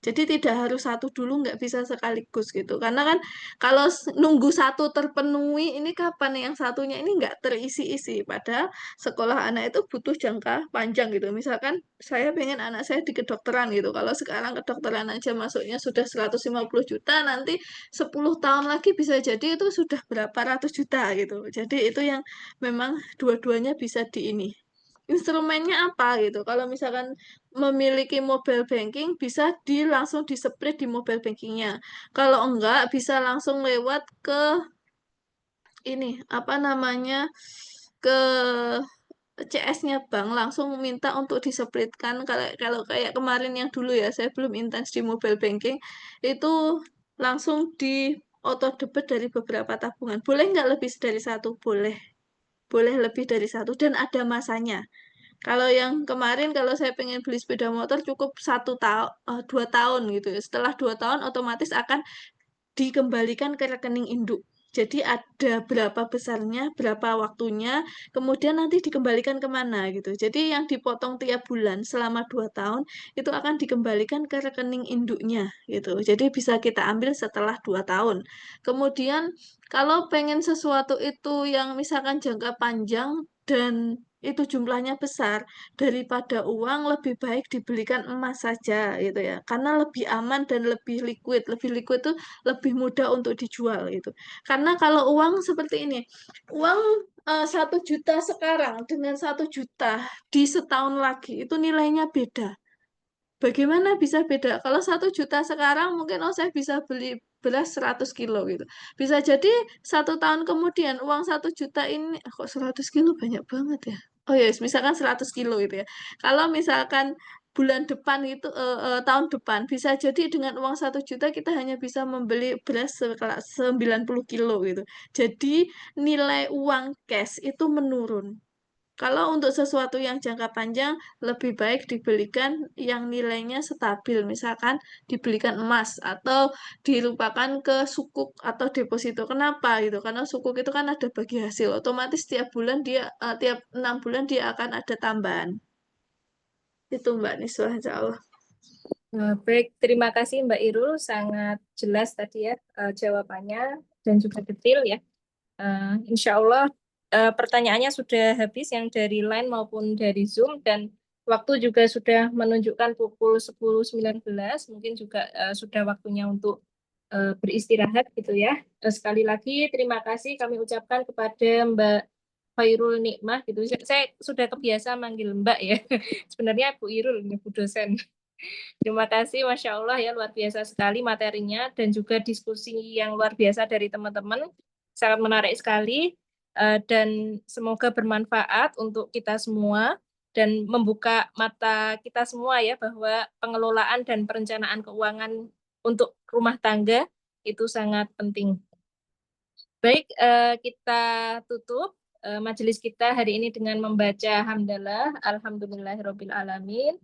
Jadi tidak harus satu dulu, nggak bisa sekaligus gitu. Karena kan kalau nunggu satu terpenuhi, ini kapan yang satunya ini nggak terisi-isi. Padahal sekolah anak itu butuh jangka panjang gitu. Misalkan saya pengen anak saya di kedokteran gitu. Kalau sekarang kedokteran aja masuknya sudah 150 juta, nanti 10 tahun lagi bisa jadi itu sudah berapa ratus juta gitu. Jadi itu yang memang dua-duanya bisa di ini. Instrumennya apa gitu? Kalau misalkan memiliki mobile banking bisa langsung di-spread di mobile bankingnya. Kalau enggak bisa langsung lewat ke ini apa namanya ke CS-nya bank langsung minta untuk displitkan. Kalau kalau kayak kemarin yang dulu ya saya belum intens di mobile banking itu langsung di auto debit dari beberapa tabungan. Boleh nggak lebih dari satu? Boleh. Boleh lebih dari satu dan ada masanya. Kalau yang kemarin kalau saya pengen beli sepeda motor cukup 1 tahun, 2 tahun gitu ya. Setelah 2 tahun otomatis akan dikembalikan ke rekening induk. Jadi ada berapa besarnya, berapa waktunya, kemudian nanti dikembalikan kemana gitu. Jadi yang dipotong tiap bulan selama 2 tahun itu akan dikembalikan ke rekening induknya gitu. Jadi bisa kita ambil setelah 2 tahun. Kemudian kalau pengen sesuatu itu yang misalkan jangka panjang dan itu jumlahnya besar daripada uang lebih baik dibelikan emas saja gitu ya karena lebih aman dan lebih liquid tuh lebih mudah untuk dijual gitu. Karena kalau uang seperti ini, uang 1 juta sekarang dengan 1 juta di setahun lagi itu nilainya beda. Bagaimana bisa beda? Kalau 1 juta sekarang mungkin saya bisa beli beras 100 kilo gitu. Bisa jadi 1 tahun kemudian uang 1 juta ini kok 100 kilo banyak banget ya. Oh ya, misalkan 100 kilo gitu ya. Kalau misalkan bulan depan itu tahun depan bisa jadi dengan uang 1 juta kita hanya bisa membeli beras 90 kilo gitu. Jadi nilai uang cash itu menurun. Kalau untuk sesuatu yang jangka panjang, lebih baik dibelikan yang nilainya stabil, misalkan dibelikan emas atau dilupakan ke sukuk atau deposito. Kenapa gitu? Karena sukuk itu kan ada bagi hasil, otomatis tiap bulan tiap 6 bulan dia akan ada tambahan. Itu Mbak Niswa, insya Allah. Baik, terima kasih Mbak Irul, sangat jelas tadi ya jawabannya dan juga detail ya. Insya Allah pertanyaannya sudah habis yang dari line maupun dari Zoom dan waktu juga sudah menunjukkan pukul 10.19, mungkin juga sudah waktunya untuk beristirahat gitu ya. Sekali lagi terima kasih kami ucapkan kepada Mbak Khairul Nikmah gitu. Saya sudah kebiasa manggil Mbak ya. Sebenarnya Bu Irul, ini Bu dosen. Terima kasih, Masya Allah ya, luar biasa sekali materinya dan juga diskusi yang luar biasa dari teman-teman. Sangat menarik sekali dan semoga bermanfaat untuk kita semua dan membuka mata kita semua ya bahwa pengelolaan dan perencanaan keuangan untuk rumah tangga itu sangat penting. Baik, kita tutup majelis kita hari ini dengan membaca hamdalah, alhamdulillahirabbil alamin.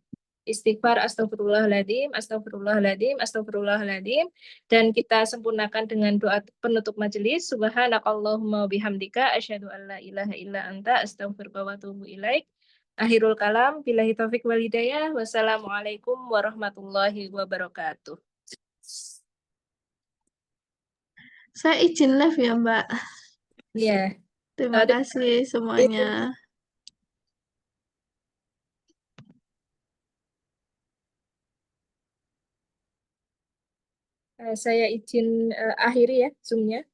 Istighfar astagfirullahaladzim, astagfirullahaladzim, astagfirullahaladzim. Dan kita sempurnakan dengan doa penutup majelis. Subhanakallahumma bihamdika, asyhadu an la ilaha illa anta, astaghfiruka wa atubu ilaik. Akhirul kalam, billahi taufiq wal hidayah. Wassalamualaikum warahmatullahi wabarakatuh. Saya izin live ya Mbak. Ya. Terima kasih semuanya. Saya izin akhiri ya Zoom-nya.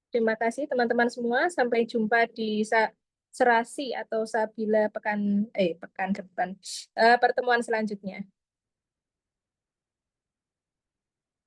Terima kasih teman-teman semua. Sampai jumpa di serasi atau sabila pekan depan pertemuan selanjutnya.